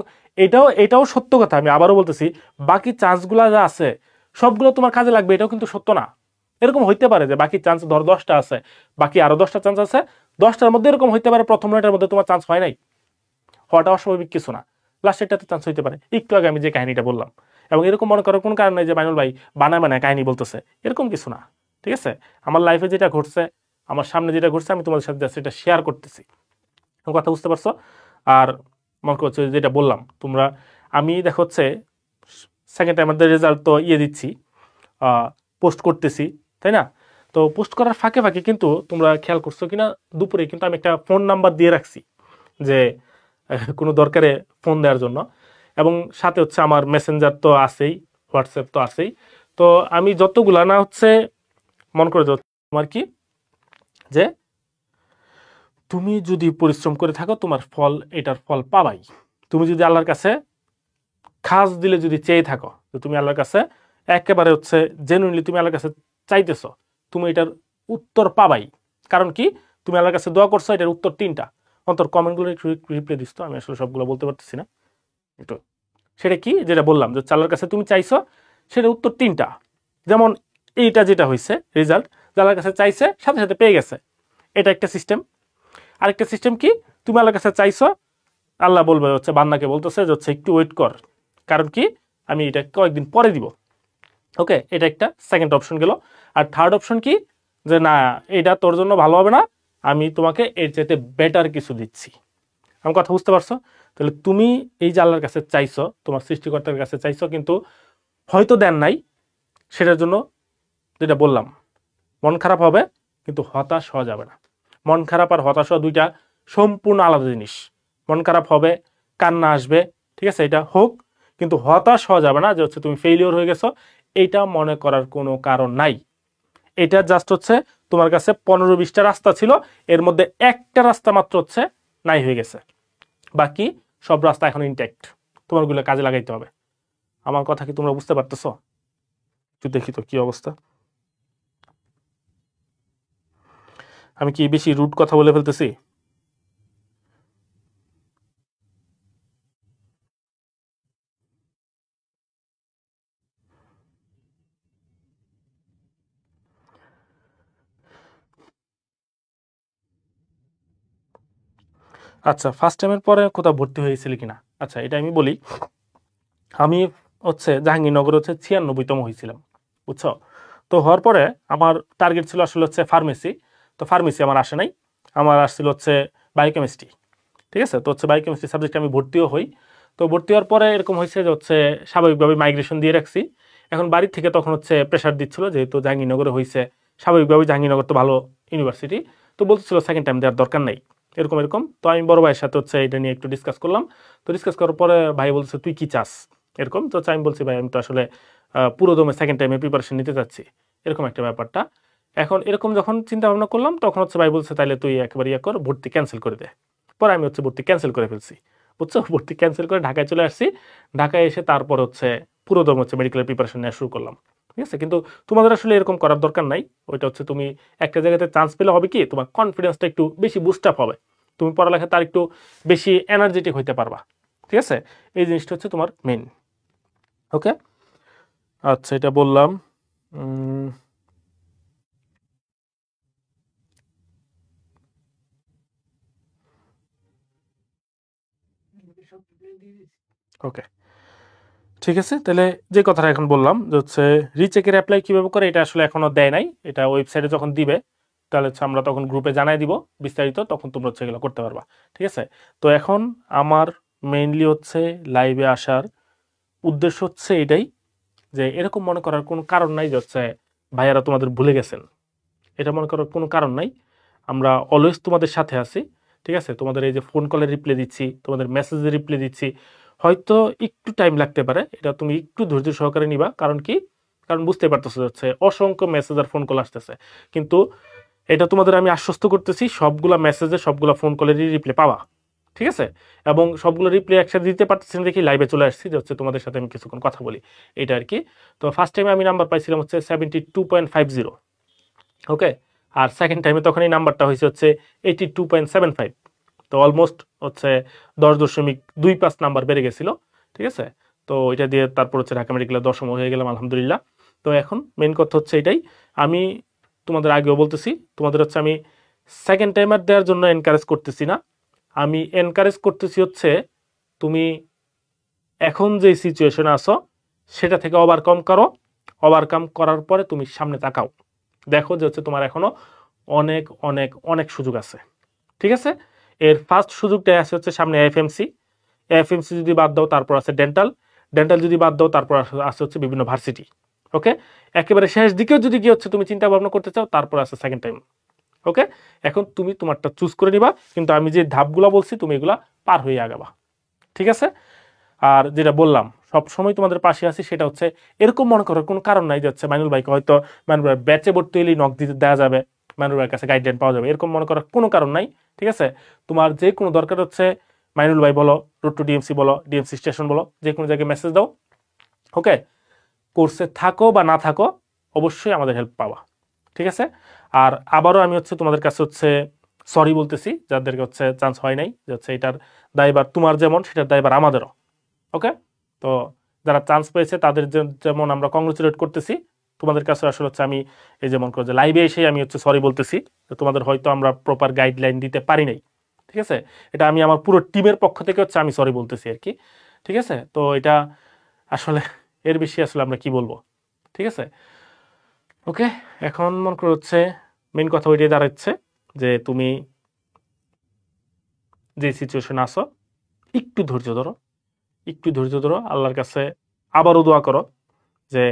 এটাও সত্য কথা, আমি আবারও বলতেছি, বাকি চান্সগুলো যা আছে সবগুলো তোমার কাজে লাগবে এটাও কিন্তু সত্য না। এরকম হইতে পারে যে বাকি চান্স ধর 10টা আছে, বাকি আরো 10টা চান্স আছে, 10টার মধ্যে এরকম হইতে পারে প্রথম 9টার মধ্যে তোমার চান্স হয় নাই, হওয়াটা অস্বাভাবিক কিছু না, লাস্টেরটাতে চান্স হইতে পারে। একটু আগে আমি যে কাহিনীটা বললাম, এবং এরকম মনে করার কোনো কারণ নেই যে মাইনুল ভাই বানায় কাহিনী বলতেছে, এরকম কিছু না, ঠিক আছে? আমার লাইফে যেটা ঘটছে, আমার সামনে যেটা ঘটছে, আমি তোমাদের সাথে সেটা শেয়ার করতেছি, কথা বুঝতে পারছো? আর মনে করছো যেটা বললাম তোমরা, আমি দেখো হচ্ছে সেকেন্ড টাইম আমাদের রেজাল্ট তো দিচ্ছি, পোস্ট করতেছি, তাই না? তো পোস্ট করার ফাঁকে ফাঁকে কিন্তু তোমরা খেয়াল করছো কিনা, দুপুরে কিন্তু আমি একটা ফোন নাম্বার দিয়ে রাখছি যে কোনো দরকারে ফোন দেওয়ার জন্য, এবং সাথে হচ্ছে আমার মেসেঞ্জার তো আছেই, হোয়াটসঅ্যাপ তো আছেই। তো আমি যতগুলা না হচ্ছে মনে করে তোমার কি, যে তুমি যদি পরিশ্রম করে থাকো তোমার ফল, এটার ফল পাবাই। তুমি যদি আল্লাহর কাছে খাস দিলে যদি চেয়ে থাকো, যে তুমি আল্লাহর কাছে একেবারে হচ্ছে জেনুইনলি তুমি আল্লাহর কাছে চাইতেছো, তুমি এটার উত্তর পাবাই। কারণ কি, তুমি আল্লাহর কাছে দোয়া করছো, এটার উত্তর 3টা। অন্তর কমেন্টগুলো একটু রিপ্লাই দিস তো, আমি আসলে সবগুলো বলতে পারতেছি না একটু। সেটা কি, যেটা বললাম যে আল্লাহর কাছে তুমি চাইছো, সেটার উত্তর 3টা। যেমন এইটা যেটা হয়েছে রেজাল্ট, আল্লাহর কাছে চাইছে সাথে সাথে পেয়ে গেছে, এটা একটা সিস্টেম। আরেকটা সিস্টেম কি, তুমি আল্লাহর কাছে চাইছো, আল্লাহ বলবে হচ্ছে বান্দাকে বলতেছে যে হচ্ছে একটু ওয়েট কর, কারণ কি আমি এটা কয়েকদিন পরে দিব। ওকে, এটা একটা সেকেন্ড অপশন গেল। আর থার্ড অপশন কি, যে না এটা তোর জন্য ভালো হবে না, আমি তোমাকে এর চাইতে বেটার কিছু দিচ্ছি। আমার কথা বুঝতে পারছো? তাহলে তুমি এই যে আল্লাহর কাছে চাইছো, তোমার সৃষ্টিকর্তার কাছে চাইছো, কিন্তু হয়তো দেন নাই, সেটার জন্য যেটা বললাম মন খারাপ হবে, কিন্তু হতাশ হওয়া যাবে না। মন খারাপ আর হতাশ হওয়া দুইটা সম্পূর্ণ আলাদা জিনিস। মন খারাপ হবে, কান্না আসবে, ঠিক আছে, এটা হোক, কিন্তু হতাশ হওয়া যাবে না যে হচ্ছে তুমি ফেইলিওর হয়ে গেছো, এইটা মনে করার কোনো কারণ নাই। এটা জাস্ট হচ্ছে তোমার কাছে 15-20টা রাস্তা ছিল, এর মধ্যে একটা রাস্তা মাত্র হচ্ছে নাই হয়ে গেছে, বাকি সব রাস্তা এখন ইনট্যাক্ট, তোমারগুলো কাজে লাগাইতে হবে। আমার কথা কি তোমরা বুঝতে পারতেছো? একটু দেখি তো কি অবস্থা, আমি কি বেশি রুট কথা বলে ফেলতেছি? আচ্ছা, ফার্স্ট টাইমের পরে কোথাও ভর্তি হয়েছিল কিনা, আচ্ছা এটা আমি বলি। আমি হচ্ছে জাহাঙ্গীরনগর হচ্ছে 96তম হয়েছিলাম, বুঝছো? তো হওয়ার পরে আমার টার্গেট ছিল আসলে হচ্ছে ফার্মেসি। তো ফার্মেসি আমার আসে নাই, আমার আসছিল হচ্ছে বায়োকেমিস্ট্রি, ঠিক আছে? তো হচ্ছে বায়োকেমিস্ট্রি সাবজেক্টে আমি ভর্তিও হই। তো ভর্তি হওয়ার পরে এরকম হয়েছে যে হচ্ছে স্বাভাবিকভাবে মাইগ্রেশন দিয়ে রাখছি। এখন বাড়ির থেকে তখন হচ্ছে প্রেশার দিচ্ছিল, যেহেতু জাহাঙ্গীরনগরে হয়েছে, স্বাভাবিকভাবে জাহাঙ্গীরনগর তো ভালো ইউনিভার্সিটি, তো বলতেছিল সেকেন্ড টাইম দেওয়ার দরকার নেই, এরকম এরকম। তো আমি বড় ভাইয়ের সাথে হচ্ছে এটা নিয়ে একটু ডিসকাস করলাম। তো ডিসকাস করার পরে ভাই বলছে তুই কি চাস এরকম। তো আমি বলছি ভাই আমি তো আসলে পুরো দমে সেকেন্ড টাইমে প্রিপারেশন নিতে চাচ্ছি, এরকম একটা ব্যাপারটা। এখন এরকম যখন চিন্তা ভাবনা করলাম তখন হচ্ছে ভাই বলছে তাইলে তুই একেবারে ইয়ে কর, ভর্তি ক্যান্সেল করে দে। পরে আমি হচ্ছে ভর্তি ক্যান্সেল করে ফেলছি, বুঝছো, ভর্তি ক্যান্সেল করে ঢাকায় চলে আসছি। ঢাকায় এসে তারপর হচ্ছে পুরো দম হচ্ছে মেডিকেলের প্রিপারেশন নেওয়া শুরু করলাম, ঠিক আছে। কিন্তু তোমাদের আসলে এরকম করার দরকার নাই। ওইটা হচ্ছে তুমি একটা জায়গাতে চান্স পেলে হবে কি, তোমার কনফিডেন্সটা একটু বেশি বুস্ট আপ হবে, তুমি পড়ালেখা তার একটু বেশি এনার্জেটিক হইতে পারবা, ঠিক আছে। এই জিনিসটা হচ্ছে তোমার মেইন। ওকে, আচ্ছা এটা বললাম। ওকে, ঠিক আছে। তাহলে যে কথাটা এখন বললাম যে হচ্ছে রিচেকের অ্যাপ্লাই কীভাবে করে, এটা আসলে এখনও দেয় নাই। এটা ওয়েবসাইটে যখন দিবে তাহলে হচ্ছে আমরা তখন গ্রুপে জানাই দিব বিস্তারিত, তখন তোমরা হচ্ছে এগুলো করতে পারবা, ঠিক আছে। তো এখন আমার মেইনলি হচ্ছে লাইভে আসার উদ্দেশ্য হচ্ছে এটাই, যে এরকম মনে করার কোনো কারণ নাই যে হচ্ছে ভাইয়ারা তোমাদের ভুলে গেছেন, এটা মনে করার কোনো কারণ নাই। আমরা অলওয়েজ তোমাদের সাথে আছি, ঠিক আছে। তোমাদের এই যে ফোন কলের রিপ্লাই দিচ্ছি, তোমাদের মেসেজের রিপ্লাই দিচ্ছি, হয়তো একটু টাইম লাগতে পারে, এটা তুমি একটু ধৈর্য সহকারে নিবা। কারণ কি, কারণ বুঝতে পারতেছো হচ্ছে অসংখ্য মেসেজ আর ফোন কল আসতেছে, কিন্তু এটা তোমাদের আমি আশ্বস্ত করতেছি সবগুলা মেসেজে সবগুলা ফোন কলেরই রিপ্লাই পাওয়া, ঠিক আছে। এবং সবগুলো রিপ্লাই একসাথে দিতে পারতেছি না দেখি লাইভে চলে আসছি যে হচ্ছে তোমাদের সাথে আমি কিছুক্ষণ কথা বলি, এটা আর কি। তো ফার্স্ট টাইমে আমি নাম্বার পাইছিলাম হচ্ছে 72.50, ওকে। আর সেকেন্ড টাইমে তখন এই নাম্বারটা হয়েছে হচ্ছে 82.75, তো অলমোস্ট হচ্ছে 10.25 নাম্বার বেড়ে গেছিল, ঠিক আছে। তো এটা দিয়ে তারপর হচ্ছে ঢাকা মেডিকেলে 10ম হয়ে গেলাম আলহামদুলিল্লাহ। তো এখন মেন কথা হচ্ছে এটাই, আমি তোমাদের আগেও বলতেছি, তোমাদের হচ্ছে আমি সেকেন্ড টাইমার দেওয়ার জন্য এনকারেজ করতেছি না, আমি এনকারেজ করতেছি হচ্ছে তুমি এখন যে সিচুয়েশনে আসো সেটা থেকে ওভারকাম করো, ওভারকাম করার পরে তুমি সামনে তাকাও, দেখো যে হচ্ছে তোমার এখনো অনেক অনেক অনেক সুযোগ আছে, ঠিক আছে। এর ফার্স্ট সুযোগটা আছে হচ্ছে সামনে এফএমসি, এফএমসি যদি বাদ দাও তারপর আছে ডেন্টাল, ডেন্টাল যদি বাদ দাও তারপর আছে হচ্ছে বিভিন্ন ভার্সিটি, ওকে। একেবারে শেষ দিকেও যদি কি হচ্ছে তুমি চিন্তা ভাবনা করতে চাও তারপর আছে সেকেন্ড টাইম, ওকে। এখন তুমি তোমারটা চুজ করে নিবা, কিন্তু আমি যে ধাপগুলো বলছি তুমি এগুলা পার হয়ে আগাবা, ঠিক আছে। আর যেটা বললাম সবসময় তোমাদের পাশে আছি, সেটা হচ্ছে এরকম মনে করার কোনো কারণ নাই যাচ্ছে মাইনুল ভাইকে হয়তো মাইনুল ভাই ব্যাচে ভর্তি হলেই নক দিতে দেওয়া যাবে, মাইনুল ভাইয়ের কাছে গাইডলাইন পাওয়া যাবে, এরকম মনে করার কোনো কারণ নাই, ঠিক আছে। তোমার যে কোনো দরকার হচ্ছে মাইনুল ভাই বলো, রোড টু ডিএমসি বলো, ডিএমসি স্টেশন বলো, যে কোনো জায়গায় মেসেজ দাও, ওকে। কোর্সে থাকো বা না থাকো অবশ্যই আমাদের হেল্প পাওয়া, ঠিক আছে। আর আবারও আমি হচ্ছে তোমাদের কাছে হচ্ছে সরি বলতেছি যাদেরকে হচ্ছে চান্স হয় নাই, যে হচ্ছে এটার দায়ভার তোমার যেমন সেটার দায়ভার আমাদেরও, ওকে। তো যারা চান্স পেয়েছে তাদের যেমন আমরা কংগ্রেচুলেট করতেছি, তোমাদের কাছে আসলে হচ্ছে আমি এই যেমন করে যে লাইভে এসে আমি হচ্ছে সরি বলতেছি, তোমাদের হয়তো আমরা প্রপার গাইডলাইন দিতে পারি নাই, ঠিক আছে। এটা আমি আমার পুরো টিমের পক্ষ থেকে হচ্ছে আমি সরি বলতেছি আর কি, ঠিক আছে। তো এটা আসলে এর বেশি আসলে আমরা কি বলবো, ঠিক আছে। ওকে, এখন মনে করো হচ্ছে মেন কথা ওইটাই দাঁড়াচ্ছে যে তুমি যে সিচুয়েশনে আসো একটু ধৈর্য ধরো, একটু ধৈর্য ধরো, আল্লাহর কাছে আবারও দোয়া করো যে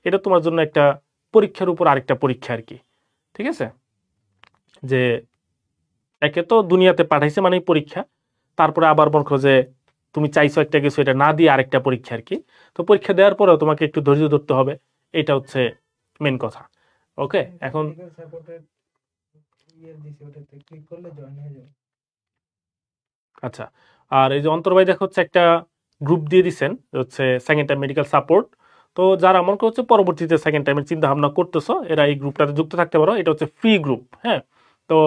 এটা তোমার জন্য একটা পরীক্ষার উপর আরেকটা পরীক্ষা আর কি, ঠিক আছে। যে একে তো দুনিয়াতে পাঠাইছে মানে পরীক্ষা, তারপরে আবার মনে করো যে তুমি চাইছো একটা কিছু, এটা না দিয়ে আরেকটা পরীক্ষা আর কি। তো পরীক্ষা দেওয়ার পরেও তোমাকে একটু ধৈর্য ধরতে হবে, এটা হচ্ছে মেন কথা, ওকে। এখন আচ্ছা, আর এই যে অন্তর ভাই দেখো হচ্ছে একটা গ্রুপ দিয়ে দিচ্ছেন হচ্ছে সেকেন্ড টাইম মেডিকেল সাপোর্ট, তো যারা মনে করছে পরবর্তীতে সেকেন্ড টাইমের চিন্তা ভাবনা করতেছো এরা এই গ্রুপটাতে যুক্ত থাকতে পারো, এটা হচ্ছে ফ্রি গ্রুপ, হ্যাঁ। তো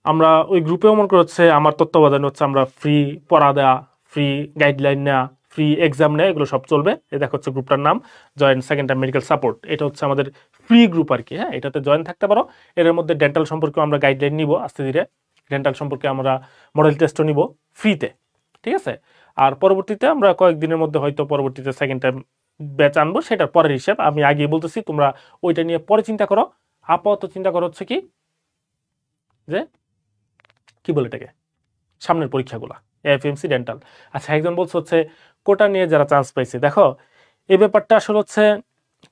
আমরা ওই গ্রুপেও মনে করা হচ্ছে আমার তত্ত্বাবধানে হচ্ছে আমরা ফ্রি পড়া দেওয়া, ফ্রি গাইডলাইন নেওয়া, ফ্রি এক্সাম নেওয়া, এগুলো সব চলবে। এই দেখো হচ্ছে গ্রুপটার নাম join second time medical support, এটা হচ্ছে আমাদের ফ্রি গ্রুপ আর কি, হ্যাঁ। এটাতে জয়েন থাকতে পারো। এর মধ্যে ডেন্টাল সম্পর্কে আমরা গাইডলাইন নিব আস্তে ধীরে, ডেন্টাল সম্পর্কে আমরা মডেল টেস্টও নিব ফ্রিতে, ঠিক আছে। আর পরবর্তীতে আমরা কয়েকদিনের মধ্যে হয়তো পরবর্তীতে সেকেন্ড টাইম ব্যাচ আনবো, সেটার পরের হিসাব আমি আগে বলতেছি, তোমরা ওইটা নিয়ে পরে চিন্তা করো। আপাতত চিন্তা করো হচ্ছে কি যে কি বলে এটাকে সামনের পরীক্ষাগুলা এফএমসি ডেন্টাল। আচ্ছা, একজন বলছে হচ্ছে কোটা নিয়ে যারা চান্স পাইছে, দেখো এই ব্যাপারটা আসলে হচ্ছে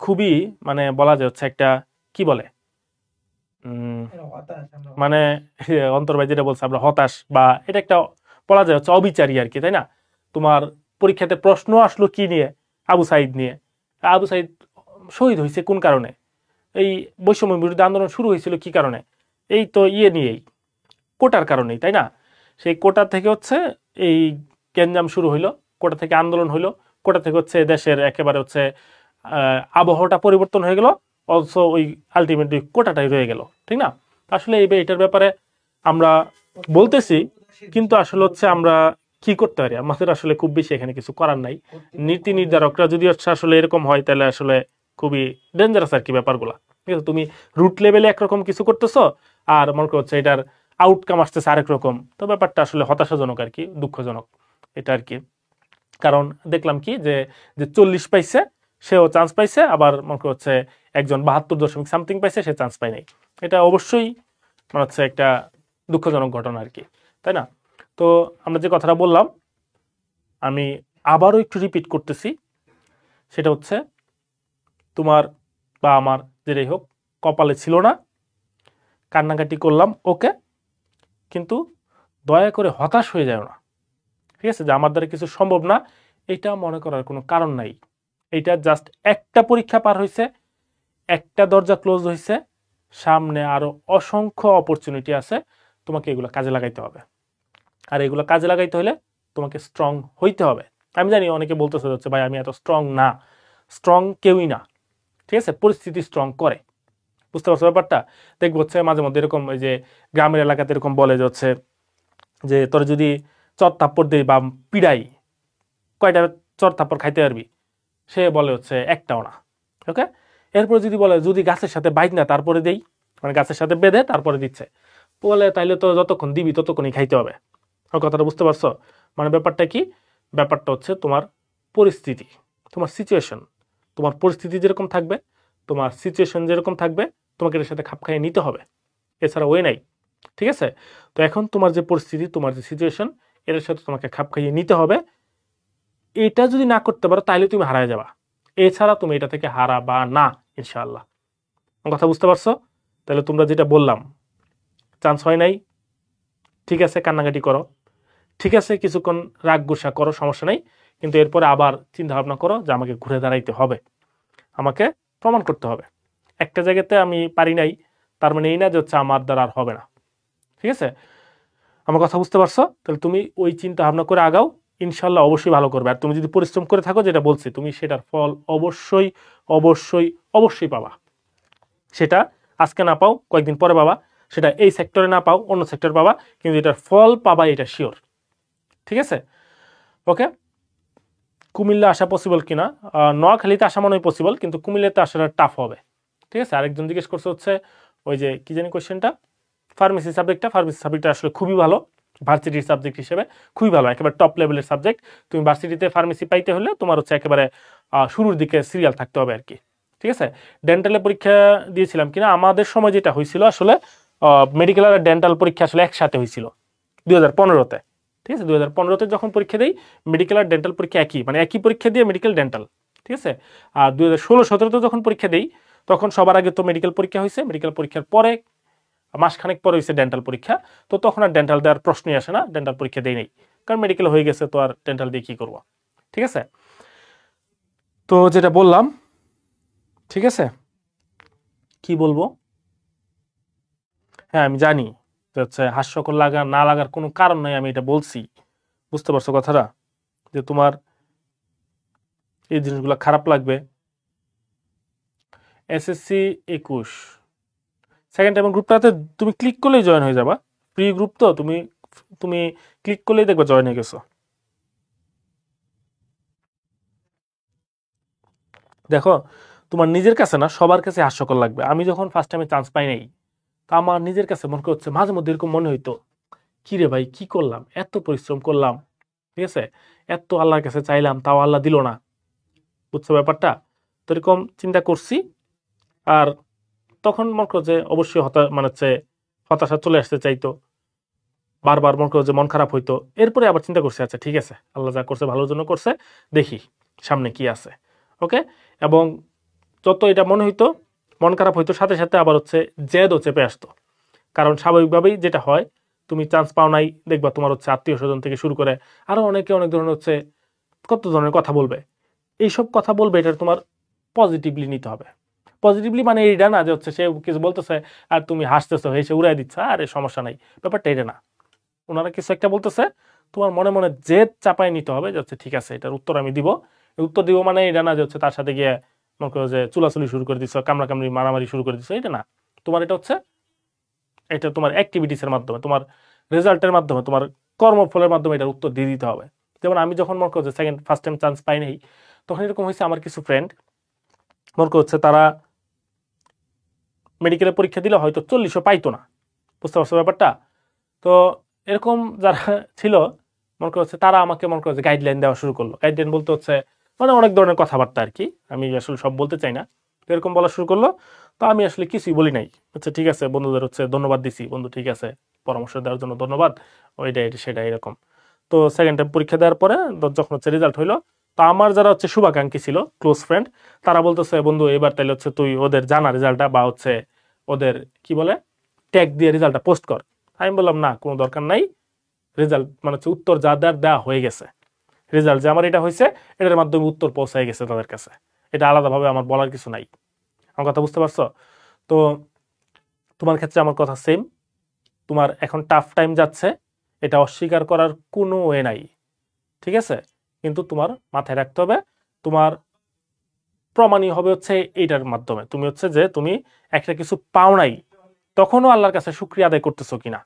খুবই মানে বলা যায় হচ্ছে একটা কি বলে মানে অন্তর ভাই যেটা বলছে আমরা হতাশ, বা এটা একটা বলা যায় হচ্ছে অবিচারী আর কি, তাই না। তোমার পরীক্ষাতে প্রশ্ন আসলো কি নিয়ে, আবু সাইদ নিয়ে, আবু সাইদ শহীদ হয়েছে কোন কারণে, এই বৈষম্য বিরোধী আন্দোলন শুরু হয়েছিল কি কারণে, এই তো নিয়েই কোটার কারণেই, তাই না? সেই কোটা থেকে হচ্ছে এই গ্যাঞ্জাম শুরু হইলো, কোটা থেকে আন্দোলন হইলো, কোটা থেকে হচ্ছে দেশের একেবারে হচ্ছে আবহাওয়াটা পরিবর্তন হয়ে গেল, অলসো ওই আলটিমেটলি কোটাটাই রয়ে গেল, ঠিক না? আসলে এটার ব্যাপারে আমরা বলতেছি, কিন্তু আসলে হচ্ছে আমরা কি করতে পারি, আমাদের আসলে খুব বেশি এখানে কিছু করার নাই। নীতি নির্ধারকরা যদি আসলে এরকম হয় তাহলে আসলে খুবই ডেঞ্জারাস আর কি ব্যাপারগুলা, ঠিক আছে? তুমি রুট লেভেলে একরকম কিছু করতেছো আর মনে করছে এটার আউটকাম আসতেছে আরেক রকম, তো ব্যাপারটা আসলে হতাশাজনক আর কি, দুঃখজনক এটা আর কি। কারণ দেখলাম কি যে 40 পাইছে সেও চান্স পাইছে, আবার মনে হচ্ছে একজন 72.something পাইছে, সে চান্স পায় নাই। এটা অবশ্যই মনে হচ্ছে একটা দুঃখজনক ঘটনা আর কি, তাই না? তো আমরা যে কথাটা বললাম আমি আবারও একটু রিপিট করতেছি, সেটা হচ্ছে তোমার বা আমার যেটাই হোক কপালে ছিল না, কান্নাকাটি করলাম ওকে, কিন্তু দয়া করে হতাশ হয়ে যায় না, ঠিক আছে? যে আমার দ্বারা কিছু সম্ভব না এটা মনে করার কোনো কারণ নাই। এইটা জাস্ট একটা পরীক্ষা পার হয়েছে, একটা দরজা ক্লোজ হয়েছে, সামনে আরো অসংখ্য অপরচুনিটি আছে, তোমাকে এগুলো কাজে লাগাইতে হবে। আর এগুলো কাজে লাগাইতে হলে তোমাকে স্ট্রং হইতে হবে। আমি জানি অনেকে বলতেছে হচ্ছে ভাই আমি এত স্ট্রং না, স্ট্রং কেউই না, ঠিক আছে? পরিস্থিতি স্ট্রং করে, বুঝতে পারছো ব্যাপারটা? দেখবো হচ্ছে মাঝে মধ্যে এরকম ওই যে গ্রামের এলাকাতে এরকম বলে যে হচ্ছে যে তোর যদি চর থাপ্পড় দেই বা পিড়াই, কয়টা চর থাপ্পড় খাইতে পারবি? সে বলে হচ্ছে একটাও না, ওকে? এরপরে যদি বলে যদি গাছের সাথে বাইক না তারপরে দেই, মানে গাছের সাথে বেঁধে তারপরে দিচ্ছে, বলে তাইলে তো যতক্ষণ দিবি ততক্ষণই খাইতে হবে। আমার কথাটা বুঝতে পারছো? মানে ব্যাপারটা কি? ব্যাপারটা হচ্ছে তোমার পরিস্থিতি, তোমার সিচুয়েশন, তোমার পরিস্থিতি যেরকম থাকবে, তোমার সিচুয়েশন যেরকম থাকবে, তোমাকে এর সাথে খাপ খাইয়ে নিতে হবে, এছাড়া ওয়ে নাই, ঠিক আছে? তো এখন তোমার যে পরিস্থিতি, তোমার যে সিচুয়েশন, এর সাথে তোমাকে খাপ খাইয়ে নিতে হবে। এটা যদি না করতে পারো তাহলে তুমি হারায় যাবা, এছাড়া তুমি এটা থেকে হারাবা না ইনশাআল্লাহ। কথা বুঝতে পারছো? তাহলে তোমরা যেটা বললাম, চান্স হয় নাই, ঠিক আছে, কান্নাকাটি করো, ঠিক আছে, কিছুক্ষণ রাগ গুসা করো, সমস্যা নাই, কিন্তু এরপরে আবার চিন্তা ভাবনা করো যে আমাকে ঘুরে দাঁড়াইতে হবে, আমাকে প্রমাণ করতে হবে। একটা জায়গাতে আমি পারি নাই তার মানে এই না যে হচ্ছে আমার দ্বারা আর হবে না, ঠিক আছে? আমার কথা বুঝতে পারছো? তাহলে তুমি ওই চিন্তা ভাবনা করে আগাও, ইনশাল্লাহ অবশ্যই ভালো করবে। আর তুমি যদি পরিশ্রম করে থাকো, যেটা বলছি, তুমি সেটার ফল অবশ্যই অবশ্যই অবশ্যই পাবা। সেটা আজকে না পাও কয়েকদিন পরে পাবা, সেটা এই সেক্টরে না পাও অন্য সেক্টরে পাবা, কিন্তু এটার ফল পাবা, এটা শিওর, ঠিক আছে? ওকে, কুমিল্লা আসা পসিবল কিনা? নোয়াখালীতে আসা মনে হয় পসিবল, কিন্তু কুমিল্লাতে আসাটা টাফ হবে, ঠিক আছে? আরেকজন জিজ্ঞেস করছে হচ্ছে ওই যে কি জানি কোয়েশ্চেনটা, ফার্মেসি সাবজেক্টটা। ফার্মেসি সাবজেক্টটা আসলে খুবই ভালো, ভার্সিটির সাবজেক্ট হিসেবে খুবই ভালো, একেবারে টপ লেভেলের সাবজেক্ট। তুমি ভার্সিটিতে ফার্মেসি পাইতে হলে তোমার হচ্ছে একেবারে শুরুর দিকে সিরিয়াল থাকতে হবে আর কি, ঠিক আছে? ডেন্টালে পরীক্ষা দিয়েছিলাম কিনা, আমাদের সময় যেটা হয়েছিল আসলে মেডিকেল আর ডেন্টাল পরীক্ষা আসলে একসাথে হয়েছিল 2015-তে, ঠিক আছে? 2015-তে যখন পরীক্ষা দেই, মেডিকেল আর ডেন্টাল পরীক্ষা একই, মানে একই পরীক্ষা দিয়ে মেডিকেল ডেন্টাল, ঠিক আছে? আর 2016-17-তে যখন পরীক্ষা দেই তখন সবার আগে তো মেডিকেল পরীক্ষা হয়েছে, মেডিকেল পরীক্ষার পরে মাসখানেক পরে হয়েছে ডেন্টাল পরীক্ষা, তো তখন আর ডেন্টাল দেওয়ার প্রশ্নই আসে না, ডেন্টাল পরীক্ষা দেই নেই, কারণ মেডিকেল হয়ে গেছে, তো আর ডেন্টাল দিয়ে কি করবো, ঠিক আছে? তো যেটা বললাম, ঠিক আছে, কি বলবো, হ্যাঁ আমি জানি হচ্ছে হাস্যকর লাগা না লাগার কোনো কারণ নাই, আমি এটা বলছি, বুঝতে পারছো কথাটা, যে তোমার এই জিনিসগুলো খারাপ লাগবে। SSC 21 সেকেন্ড টাইম গ্রুপটাতে তুমি ক্লিক করলেই জয়েন হয়ে যাবা, ফ্রি গ্রুপ, তো তুমি তুমি ক্লিক করলেই দেখবা জয়েন হয়ে গেছো। দেখো তোমার নিজের কাছে না, সবার কাছে হাস্যকর লাগবে। আমি যখন ফার্স্ট টাইমে চান্স পাই নাই, তা আমার নিজের কাছে মনে হচ্ছে, মাঝে মধ্যে এরকম মনে হইতো, কি রে ভাই কি করলাম, এত পরিশ্রম করলাম, ঠিক আছে, এত আল্লাহর কাছে চাইলাম, তাও আল্লাহ দিল না, বুঝছো ব্যাপারটা? তো এরকম চিন্তা করছি, আর তখন মনে করো যে অবশ্যই মানে হচ্ছে হতাশা চলে আসতে চাইতো, বারবার মনে করো যে মন খারাপ হইতো। এরপরে আবার চিন্তা করছে আচ্ছা ঠিক আছে, আল্লাহ যা করছে ভালোর জন্য করছে, দেখি সামনে কি আছে, ওকে? এবং যত এটা মনে হইতো, মন খারাপ হইতো, সাথে সাথে আবার হচ্ছে জেদও চেপে আসতো। কারণ স্বাভাবিকভাবেই যেটা হয়, তুমি চান্স পাও নাই, দেখবা তোমার হচ্ছে আত্মীয় স্বজন থেকে শুরু করে আরো অনেকে অনেক ধরনের হচ্ছে কত ধরনের কথা বলবে, এইসব কথা বলবে, এটা তোমার পজিটিভলি নিতে হবে। পজিটিভলি মানে এইটা না যে হচ্ছে সে কিছু বলতেছে আর তুমি হাসতেছো, হেসে উড়াই দিচ্ছ, আরে সমস্যা নাই, ব্যাপারটা এটা না। ওনারা কিছু একটা বলতেছে, তোমার মনে মনে জেদ চাপাই নিতে হবে যে হচ্ছে ঠিক আছে এটার উত্তর আমি দিব। উত্তর দিব মানে এটা না যে হচ্ছে তার সাথে গিয়ে মনে করো যে চুলাচুলি শুরু করে দিচ্ছ, কামড়াকামড়ি মারামারি শুরু করে দিচ্ছ, এটা না। তোমার এটা হচ্ছে এটা তোমার অ্যাক্টিভিটিসের মাধ্যমে, তোমার রেজাল্টের মাধ্যমে, তোমার কর্মফলের মাধ্যমে এটার উত্তর দিয়ে দিতে হবে। যেমন আমি যখন মনে করো যে ফার্স্ট টাইম চান্স পাই নাই, তখন এরকম হয়েছে আমার কিছু ফ্রেন্ড মনে করছে তারা মেডিকেলের পরীক্ষা দিলে হয়তো 40ও পাইতো না, বুঝতে পারছো ব্যাপারটা? তো এরকম যারা ছিল মনে করছে তারা আমাকে মনে করছে গাইডলাইন দেওয়া শুরু করলো। গাইডলাইন বলতে হচ্ছে মানে অনেক ধরনের কথাবার্তা আর কি, আমি আসলে সব বলতে চাই না। তো এরকম বলা শুরু করলো, তো আমি আসলে কিছুই বলি নাই। আচ্ছা ঠিক আছে, বন্ধুদের হচ্ছে ধন্যবাদ দিছি, বন্ধু ঠিক আছে পরামর্শ দেওয়ার জন্য ধন্যবাদ, ওইটা এটা সেটা এরকম। তো সেকেন্ড টাইম পরীক্ষা দেওয়ার পরে যখন হচ্ছে রেজাল্ট হইলো, তো আমার যারা হচ্ছে শুভাকাঙ্ক্ষী ছিল, ক্লোজ ফ্রেন্ড, তারা বলতেছে বন্ধু এবার তাইলে হচ্ছে তুই ওদের জানা রেজাল্টটা বা হচ্ছে ওদের কি বলে ট্যাগ দিয়ে রেজাল্টটা পোস্ট কর। আমি বললাম না, কোনো দরকার নাই, রেজাল্ট মানে হচ্ছে উত্তর যা দেওয়ার দেওয়া হয়ে গেছে, রেজাল্ট যে আমার এটা হয়েছে এটার মাধ্যমে উত্তর পৌঁছায় গেছে তাদের কাছে, এটা আলাদাভাবে আমার বলার কিছু নাই। আমার কথা বুঝতে পারছো? তো তোমার ক্ষেত্রে আমার কথা সেম। তোমার এখন টাফ টাইম যাচ্ছে, এটা অস্বীকার করার কোনো ওয়ে নাই, ঠিক আছে? কিন্তু তোমার মাথায় রাখতে হবে তোমার প্রমাণই হবে হচ্ছে এইটার মাধ্যমে তুমি হচ্ছে যে তুমি একটা কিছু পাও নাই, তখনও আল্লাহর কাছে শুকরিয়া আদায় করতেছো কিনা,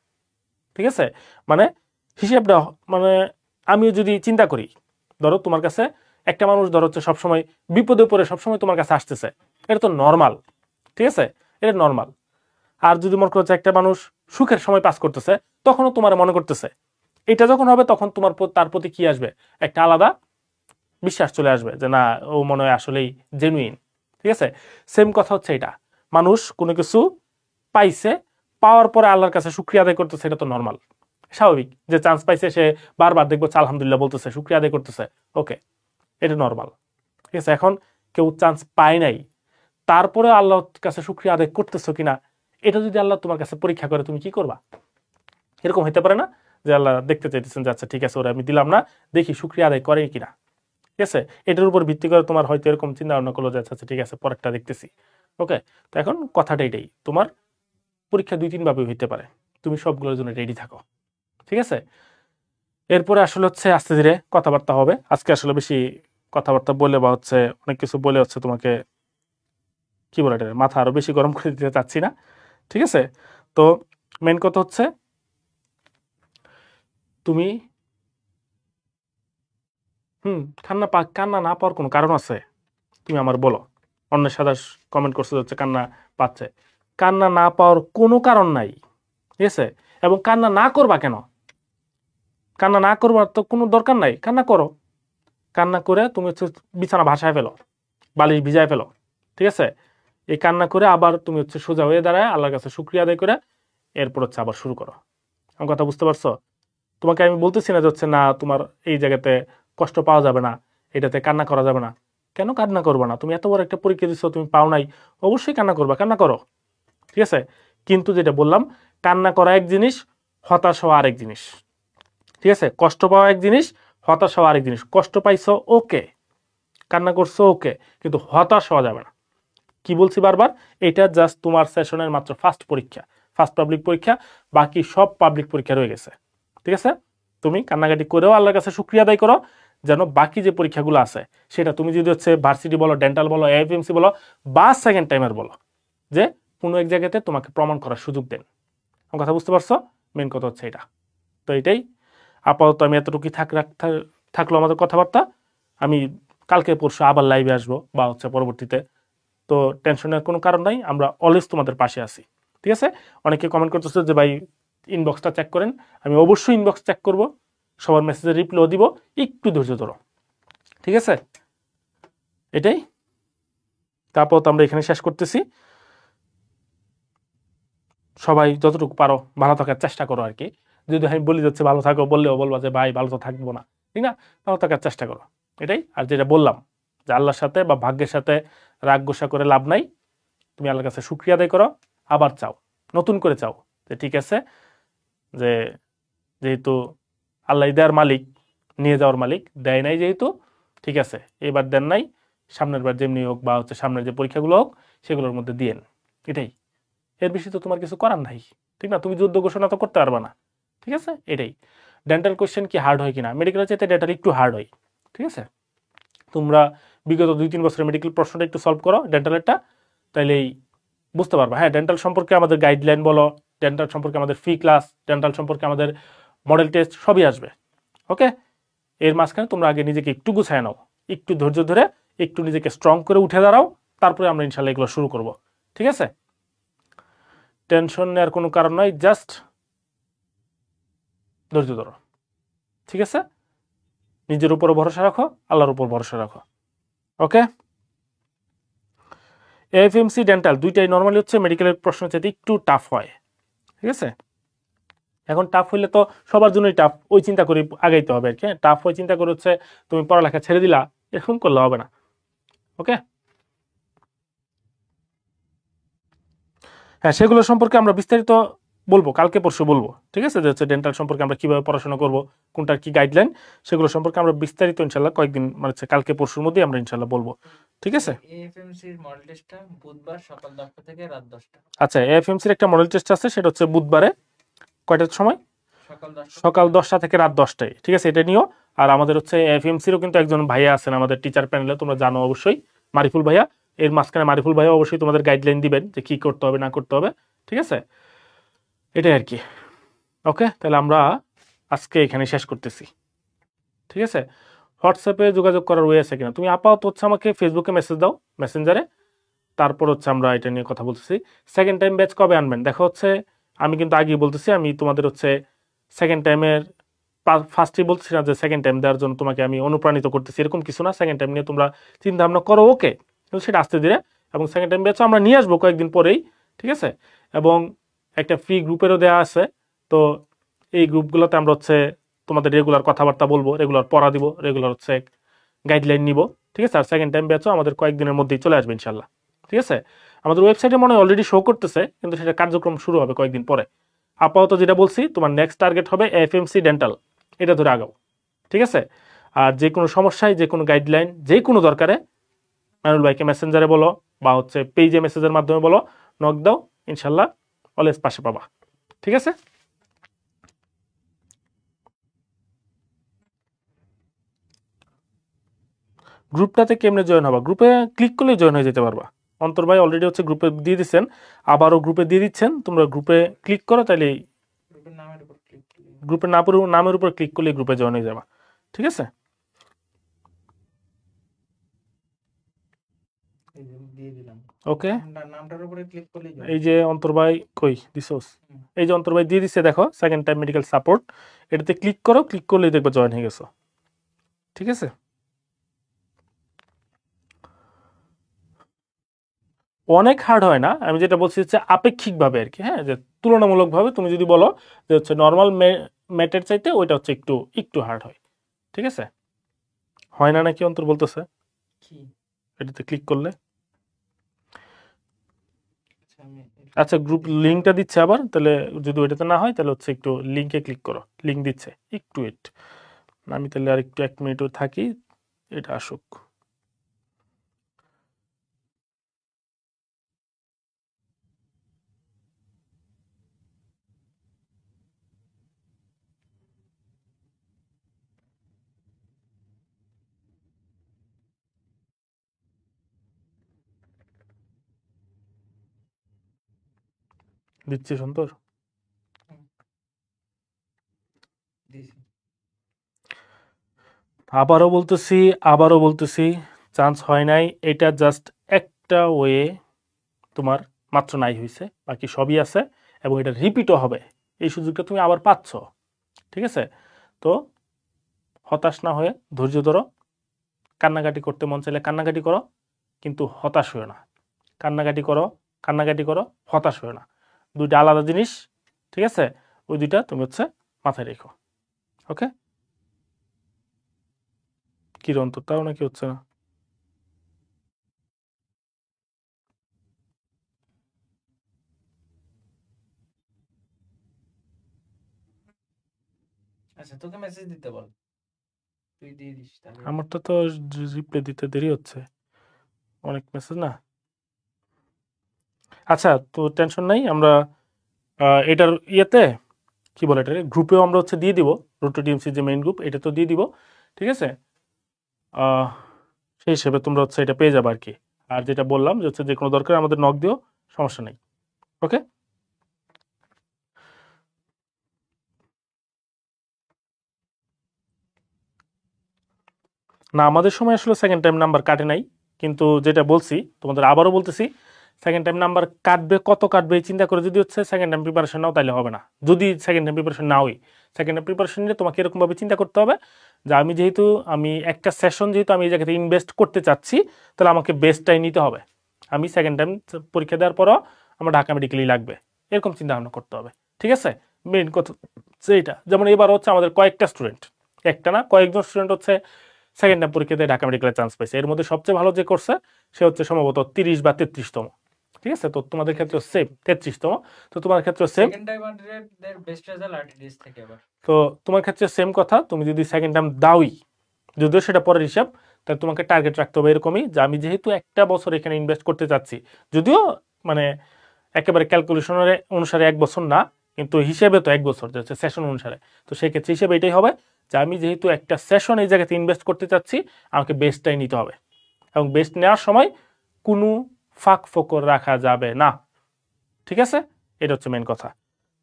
ঠিক আছে? মানে হিসেবটা মানে আমিও যদি চিন্তা করি, ধরো তোমার কাছে একটা মানুষ ধরো হচ্ছে সবসময় বিপদে পড়ে সবসময় তোমার কাছে আসতেছে, এটা তো নর্মাল, ঠিক আছে? এটা নর্মাল। আর যদি মনে করো যে একটা মানুষ সুখের সময় পাস করতেছে, তখনও তোমার মনে করতেছে, এটা যখন হবে তখন তোমার তার প্রতি কি আসবে, একটা আলাদা বিশ্বাস চলে আসবে যে না, ও মনে হয় আসলেই জেনুইন, ঠিক আছে? সেম কথা হচ্ছে এটা, মানুষ কোনো কিছু পাইছে, পাওয়ার পরে আল্লাহর কাছে শুকরিয়া আদায় করতেছে, এটা তো নর্মাল, স্বাভাবিক। যে চান্স পাইছে সে বারবার দেখবো আলহামদুলিল্লাহ বলতেছে, শুকরিয়া আদায় করতেছে, ওকে, এটা নর্মাল, ঠিক আছে? এখন কেউ চান্স পায় নাই, তারপরে আল্লাহর কাছে শুকরিয়া আদায় করতেছো কিনা, এটা যদি আল্লাহ তোমার কাছে পরীক্ষা করে, তুমি কি করবা? এরকম হতে পারে না যে আল্লাহ দেখতে চাইতেছেন যে আচ্ছা ঠিক আছে ওরা আমি দিলাম না, দেখি শুকরিয়া আদায় করে কিনা, ঠিক আছে? এটার উপর ভিত্তি করে তোমার হয়তো এরকম চিন্তা ভাবনা করলো যে আচ্ছা ঠিক আছে পরেরটা দেখতেছি, ওকে। তো এখন কথাটা এটাই, তোমার পরীক্ষা 2-3 ভাবে হইতে পারে, তুমি সবগুলোর জন্য রেডি থাকো, ঠিক আছে? এরপরে আসলে হচ্ছে আস্তে ধীরে কথাবার্তা হবে। আজকে আসলে বেশি কথাবার্তা বলে বা হচ্ছে অনেক কিছু বলে হচ্ছে তোমাকে কি বলে এটা মাথা আরো বেশি গরম করে দিতে চাচ্ছি না, ঠিক আছে? তো মেন কথা হচ্ছে তুমি কান্না না পাওয়ার কোনো কারণ আছে? তুমি আমার বলো। অন্যের সাথে কমেন্ট করছে হচ্ছে কান্না পাচ্ছে, কান্না না পাওয়ার কোনো কারণ নাই, ঠিক আছে? এবং কান্না না করবা কেন? কান্না না করবার তো কোনো দরকার নাই, কান্না করো। কান্না করে তুমি হচ্ছে বিছানা ভাসায় ফেলো, বালিশ ভিজায় ফেলো, ঠিক আছে? এই কান্না করে আবার তুমি হচ্ছে সোজা হয়ে দাঁড়ায় আল্লাহর কাছে শুকরিয়া আদায় করে এরপর হচ্ছে আবার শুরু করো। আমার কথা বুঝতে পারছো? তোমাকে আমি বলতেছি না যে হচ্ছে না তোমার এই জায়গাতে কষ্ট পাওয়া যাবে না, এটাতে কান্না করা যাবে না। কেন কান্না করবে না? তুমি এত বড় একটা পরীক্ষা দিচ্ছ, তুমি পাও নাই, অবশ্যই কান্না করবা, কান্না করো, ঠিক আছে? কিন্তু যেটা বললাম, কান্না করা এক জিনিস, হতাশ হওয়া আরেক জিনিস, ঠিক আছে? কষ্ট পাওয়া এক জিনিস, হতাশ হওয়া আরেক জিনিস। কষ্ট পাইছো ওকে, কান্না করছো ওকে, কিন্তু হতাশ হওয়া যাবে না। কি বলছি বারবার, এটা জাস্ট তোমার সেশনের মাত্র ফার্স্ট পরীক্ষা, ফার্স্ট পাবলিক পরীক্ষা, বাকি সব পাবলিক পরীক্ষা রয়ে গেছে, ঠিক আছে? তুমি কান্নাকাটি করেও আল্লাহর কাছে শুকরিয়া আদায় করো যেন বাকি যে পরীক্ষাগুলো আছে সেটা তুমি যদি হচ্ছে ভার্সিটি বলো, ডেন্টাল বলো, এএফএমসি বলো বা সেকেন্ড টাইমের বলো, যে কোনো এক জায়গাতে তোমাকে প্রমাণ করার সুযোগ দেন। আমার কথা বুঝতে পারছো? মেন কথা হচ্ছে এটা। তো এটাই আপাতত আমি এতটুকুই থাকলো আমাদের কথাবার্তা। আমি কালকে পরশু আবার লাইভে আসবো বা হচ্ছে পরবর্তীতে, তো টেনশনের কোনো কারণ নাই, আমরা অলওয়েজ তোমাদের পাশে আছি, ঠিক আছে? অনেকে কমেন্ট করতেছে যে ভাই ইনবক্সটা চেক করেন, আমি অবশ্যই ইনবক্স চেক করব, সবার মেসেজে রিপ্লাই দিব, একটু ধৈর্য ধরো, ঠিক আছে? এটাই, তারপর তো আমরা এখানে শেষ করতেছি। সবাই যতটুকু পারো ভালো থাকার চেষ্টা করো আর কি। যদি আমি বলি যাচ্ছে ভালো থাকো, বললেও বলবা যে ভাই ভালো তো থাকবো না, ঠিক না? ভালো থাকার চেষ্টা করো, এটাই। আর যেটা বললাম যে আল্লাহর সাথে বা ভাগ্যের সাথে রাগ গোসা করে লাভ নাই, তুমি আল্লাহর কাছে শুকরিয়া আদায় করো, আবার চাও, নতুন করে চাও যে ঠিক আছে, যে যেহেতু আল্লাহ দেওয়ার মালিক, নিয়ে যাওয়ার মালিক, দেয় নাই যেহেতু, ঠিক আছে এবার দেন নাই, সামনের বার যেমনি হোক বা হচ্ছে সামনের যে পরীক্ষাগুলো হোক সেগুলোর মধ্যে দিয়েন, এটাই। এর বেশি তো তোমার কিছু করার নাই, ঠিক না? তুমি যুদ্ধ ঘোষণা তো করতে পারবে না, ঠিক আছে? এটাই। ডেন্টাল কোয়েশ্চেন কি হার্ড হয় কিনা? মেডিকেলের চাইতে ডেন্টাল একটু হার্ড হয়, ঠিক আছে? তোমরা বিগত 2-3 বছরের মেডিকেল প্রশ্নটা একটু সলভ করো ডেন্টালেরটা, তাইলেই বুঝতে পারবা। হ্যাঁ, ডেন্টাল সম্পর্কে আমাদের গাইডলাইন বলো, ডেন্টাল সম্পর্কে আমাদের ফ্রি ক্লাস, ডেন্টাল সম্পর্কে আমাদের মডেল টেস্ট সবই আসবে, ওকে? এর মাঝখানে তোমরা আগে নিজেকে একটু গুছায় নাও, একটু ধৈর্য ধরে একটু নিজেকে স্ট্রং করে উঠে দাঁড়াও, তারপরে আমরা ইনশাল্লাহ এগুলো শুরু করব, ঠিক আছে? টেনশন নেওয়ার কোনো কারণ নয়, জাস্ট ধৈর্য ধরো, ঠিক আছে? নিজের উপর ভরসা রাখো, আল্লাহর উপর ভরসা রাখো, ওকে? এএফএমসি ডেন্টাল দুইটাই নর্মালি হচ্ছে মেডিকেলের প্রশ্ন চাইতে একটু টাফ হয়, ঠিক আছে? এখন টাফ হইলে তো সবার জন্যই টাফ, ওই চিন্তা করে আগাইতে হবে আর কি। টাফ হয়ে চিন্তা করে হচ্ছে তুমি পড়ালেখা ছেড়ে দিলা, এরকম করলে হবে না, ওকে? হ্যাঁ, সেগুলো সম্পর্কে আমরা বিস্তারিত বলবো, কালকে পরশু বলবো, ঠিক আছে? যে হচ্ছে ডেন্টাল সম্পর্কে আমরা কিভাবে পড়াশোনা করব, কোনটার কি গাইডলাইন, সেগুলো সম্পর্কে আমরা বিস্তারিত ইনশাল্লাহ কয়েকদিন মানে হচ্ছে কালকে পরশুর মধ্যেই আমরা ইনশাল্লাহ বলবো, ঠিক আছে? এএফএমসির মডেল টেস্টটা বুধবার সকাল 10টা থেকে রাত 10টা। আচ্ছা, এএফএমসির একটা মডেল টেস্ট আছে, সেটা হচ্ছে বুধবারে কয়টার সময়? সকাল 10টা থেকে রাত 10টায়, ঠিক আছে? এটা নিও। আর আমাদের হচ্ছে এএফএমসিরও কিন্তু একজন ভাইয়া আছেন আমাদের টিচার প্যানেলে, তোমরা জানো অবশ্যই, মারিফুল ভাইয়া। এর মাঝখানে মারিফুল ভাইয়া অবশ্যই তোমাদের গাইডলাইন দিবেন যে কি করতে হবে না করতে হবে, ঠিক আছে? এটাই আর কি, ওকে? তাহলে আমরা আজকে এখানে শেষ করতেছি, ঠিক আছে? হোয়াটসঅ্যাপে যোগাযোগ করার ওয়ে আছে কিনা? তুমি আপাতত হচ্ছে আমাকে ফেসবুকে মেসেজ দাও, মেসেঞ্জারে, তারপর হচ্ছে আমরা এটা নিয়ে কথা বলতেছি। সেকেন্ড টাইম ব্যাচ কবে আনবেন? দেখা হচ্ছে, আমি কিন্তু আগেই বলতেছি, আমি তোমাদের হচ্ছে সেকেন্ড টাইমের ফার্স্টেই বলতেছি না যে সেকেন্ড টাইম দেওয়ার জন্য তোমাকে আমি অনুপ্রাণিত করতেছি, এরকম কিছু না। সেকেন্ড টাইম নিয়ে তোমরা চিন্তা ভাবনা করো, ওকে? কিন্তু সেটা আস্তে ধীরে, এবং সেকেন্ড টাইম ব্যাচও আমরা নিয়ে আসবো কয়েকদিন পরেই, ঠিক আছে? এবং একটা ফ্রি গ্রুপেরও দেওয়া আছে, তো এই গ্রুপগুলোতে আমরা হচ্ছে তোমাদের রেগুলার কথাবার্তা বলবো, রেগুলার পড়া দিব, রেগুলার হচ্ছে গাইডলাইন নিব, ঠিক আছে? আর সেকেন্ড টাইম ব্যাচও আমাদের কয়েকদিনের মধ্যেই চলে আসবে ইনশাল্লাহ, ঠিক আছে? আমাদের ওয়েবসাইটে মনে হয় অলরেডি শো করতেছে, কিন্তু সেটা কার্যক্রম শুরু হবে কয়েকদিন পরে। আপাতত যেটা বলছি, তোমার নেক্সট টার্গেট হবে এফএমসি ডেন্টাল, এটা ধরে আগাও, ঠিক আছে? আর যে কোনো সমস্যায়, যে কোনো গাইডলাইন, যে কোনো দরকারে মানুল ভাইকে মেসেঞ্জারে বলো বা হচ্ছে পেজে মেসেজের মাধ্যমে বলো, নক দাও, ইনশাল্লাহ অলওয়েজ পাশে পাবা, ঠিক আছে? গ্রুপটাতে কেমনে জয়েন হবা? গ্রুপে ক্লিক করলে জয়েন হয়ে যেতে পারবা। অন্তর ভাই অলরেডি হচ্ছে গ্রুপে দিয়ে দিচ্ছেন, আবারও গ্রুপে দিয়ে দিচ্ছেন, তোমরা গ্রুপে ক্লিক করো, তাহলে গ্রুপের নামের উপর ক্লিক করলে গ্রুপে জয়েন হয়ে যাবা, ঠিক আছে? ওকে, এই যে অন্তর ভাই কই দিছোস, এই যে অন্তর ভাই দিয়ে দিচ্ছে, দেখো সেকেন্ড টাইম মেডিকেল সাপোর্ট, এটাতে ক্লিক করো, ক্লিক করলেই দেখবে জয়েন হয়ে গেছো, ঠিক আছে? অনেক হার্ড হয় না, আমি যেটা বলছি হচ্ছে আপেক্ষিকভাবে আর কি, হ্যাঁ, যে তুলনামূলকভাবে তুমি যদি বলো যে হচ্ছে নর্মাল ম্যাটের চাইতে ওইটা হচ্ছে একটু একটু হার্ড হয়, ঠিক আছে? হয় না নাকি অন্তর বলতেছে এটাতে ক্লিক করলে? আচ্ছা, গ্রুপ লিঙ্কটা দিচ্ছে আবার, তাহলে যদি ওইটাতে না হয় তাহলে হচ্ছে একটু লিঙ্কে ক্লিক করো, লিঙ্ক দিচ্ছে, একটু ওয়েট। আমি তাহলে আর একটু 1 মিনিটও থাকি, এটা আসুক। দিচ্ছে সন্তোষ? আবারও বলতেছি চান্স হয় নাই, এটা জাস্ট একটা ওয়ে তোমার মাত্র নাই হয়েছে, বাকি সবই আছে, এবং এটা রিপিটও হবে, এই সুযোগটা তুমি আবার পাচ্ছ, ঠিক আছে? তো হতাশ না হয়ে ধৈর্য ধরো, কান্নাকাটি করতে মন চাইলে কান্নাকাটি করো, কিন্তু হতাশ হয়েও না। কান্নাকাটি করো, হতাশ হয়েও না, দুইটা আলাদা জিনিস, ঠিক আছে? ওই দুইটা তুমি হচ্ছে মাথায় রেখো, ওকে? কিরন্তর তাও নাকি হচ্ছে না? আচ্ছা, তোকে মেসেজ দিতে বল, তুই দিয়ে দিস তাহলে। আমারটা তো রিপ্লাই দিতে দেরি হচ্ছে। অনেক মেসেজ না। আচ্ছা, তো টেনশন নাই, আমরা এটার ইয়েতে কি বলে এটা গ্রুপেও আমরা হচ্ছে দিয়ে দিব, রুটো টিএমসি যে মেইন গ্রুপ এটা তো দিয়ে দিব, ঠিক আছে। সেই হিসেবে তোমরা হচ্ছে এটা পেয়ে যাবে আর কি। আর যেটা বললাম যে হচ্ছে যে কোনো দরকার আমাদের নক দিও, সমস্যা নেই। ওকে, না আমাদের সময় আসলে সেকেন্ড টাইম নাম্বার কাটে নাই, কিন্তু যেটা বলছি তোমাদের আবারও বলতেছি, সেকেন্ড টাইম নাম্বার কাটবে, কত কাটবে এই চিন্তা করে যদি হচ্ছে সেকেন্ড টাইম প্রিপারেশন নাও তাহলে হবে না। যদি সেকেন্ড টাইম প্রিপারেশন নাওই, সেকেন্ড টাইম প্রিপারেশন নিলে তোমাকে এরকমভাবে চিন্তা করতে হবে যে আমি যেহেতু আমি একটা সেশন যেহেতু আমি এই জায়গাতে ইনভেস্ট করতে চাচ্ছি, তাহলে আমাকে বেস্টটাই নিতে হবে। আমি সেকেন্ড টাইম পরীক্ষা দেওয়ার পরও আমার ঢাকা মেডিকেলই লাগবে, এরকম চিন্তা ভাবনা করতে হবে, ঠিক আছে। মেইন কথা সেইটা, যেমন এবার হচ্ছে আমাদের কয়েকটা স্টুডেন্ট, একটা না কয়েকজন স্টুডেন্ট হচ্ছে সেকেন্ড টাইম পরীক্ষাতে ঢাকা মেডিকেলের চান্স পাইছে। এর মধ্যে সবচেয়ে ভালো যে করছে সে হচ্ছে সম্ভবত 30 বা 33তম, ঠিক আছে। তো তোমাদের ক্ষেত্রে সেম 33তম, তো তোমার ক্ষেত্রে সেম। সেকেন্ড টাইমারদের বেস্ট রেজাল্ট আরটিডিএস থেকে আবার। তো তোমার ক্ষেত্রে সেম কথা, তুমি যদি সেকেন্ড টাইম দাওই, যদিও সেটা পরের হিসাব, তাহলে তোমাকে টার্গেট রাখতে হবে এরকমই যে আমি যেহেতু একটা বছর এখানে ইনভেস্ট করতে চাচ্ছি, যদিও মানে একেবারে ক্যালকুলেশনের অনুসারে 1 বছর না, কিন্তু হিসেবে তো 1 বছর যাচ্ছে সেশন অনুসারে। তো সেক্ষেত্রে হিসেবে এটাই হবে যে আমি যেহেতু একটা সেশন এই জায়গাতে ইনভেস্ট করতে চাচ্ছি, আমাকে বেস্টটাই নিতে হবে, এবং বেস্ট নেওয়ার সময় কোনো ফাঁক ফোকর রাখা যাবে না, ঠিক আছে। এটা হচ্ছে মেন কথা।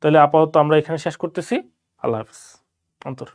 তাহলে আপাতত আমরা এখানে শেষ করতেছি। আল্লাহ হাফিজ। অন্তর।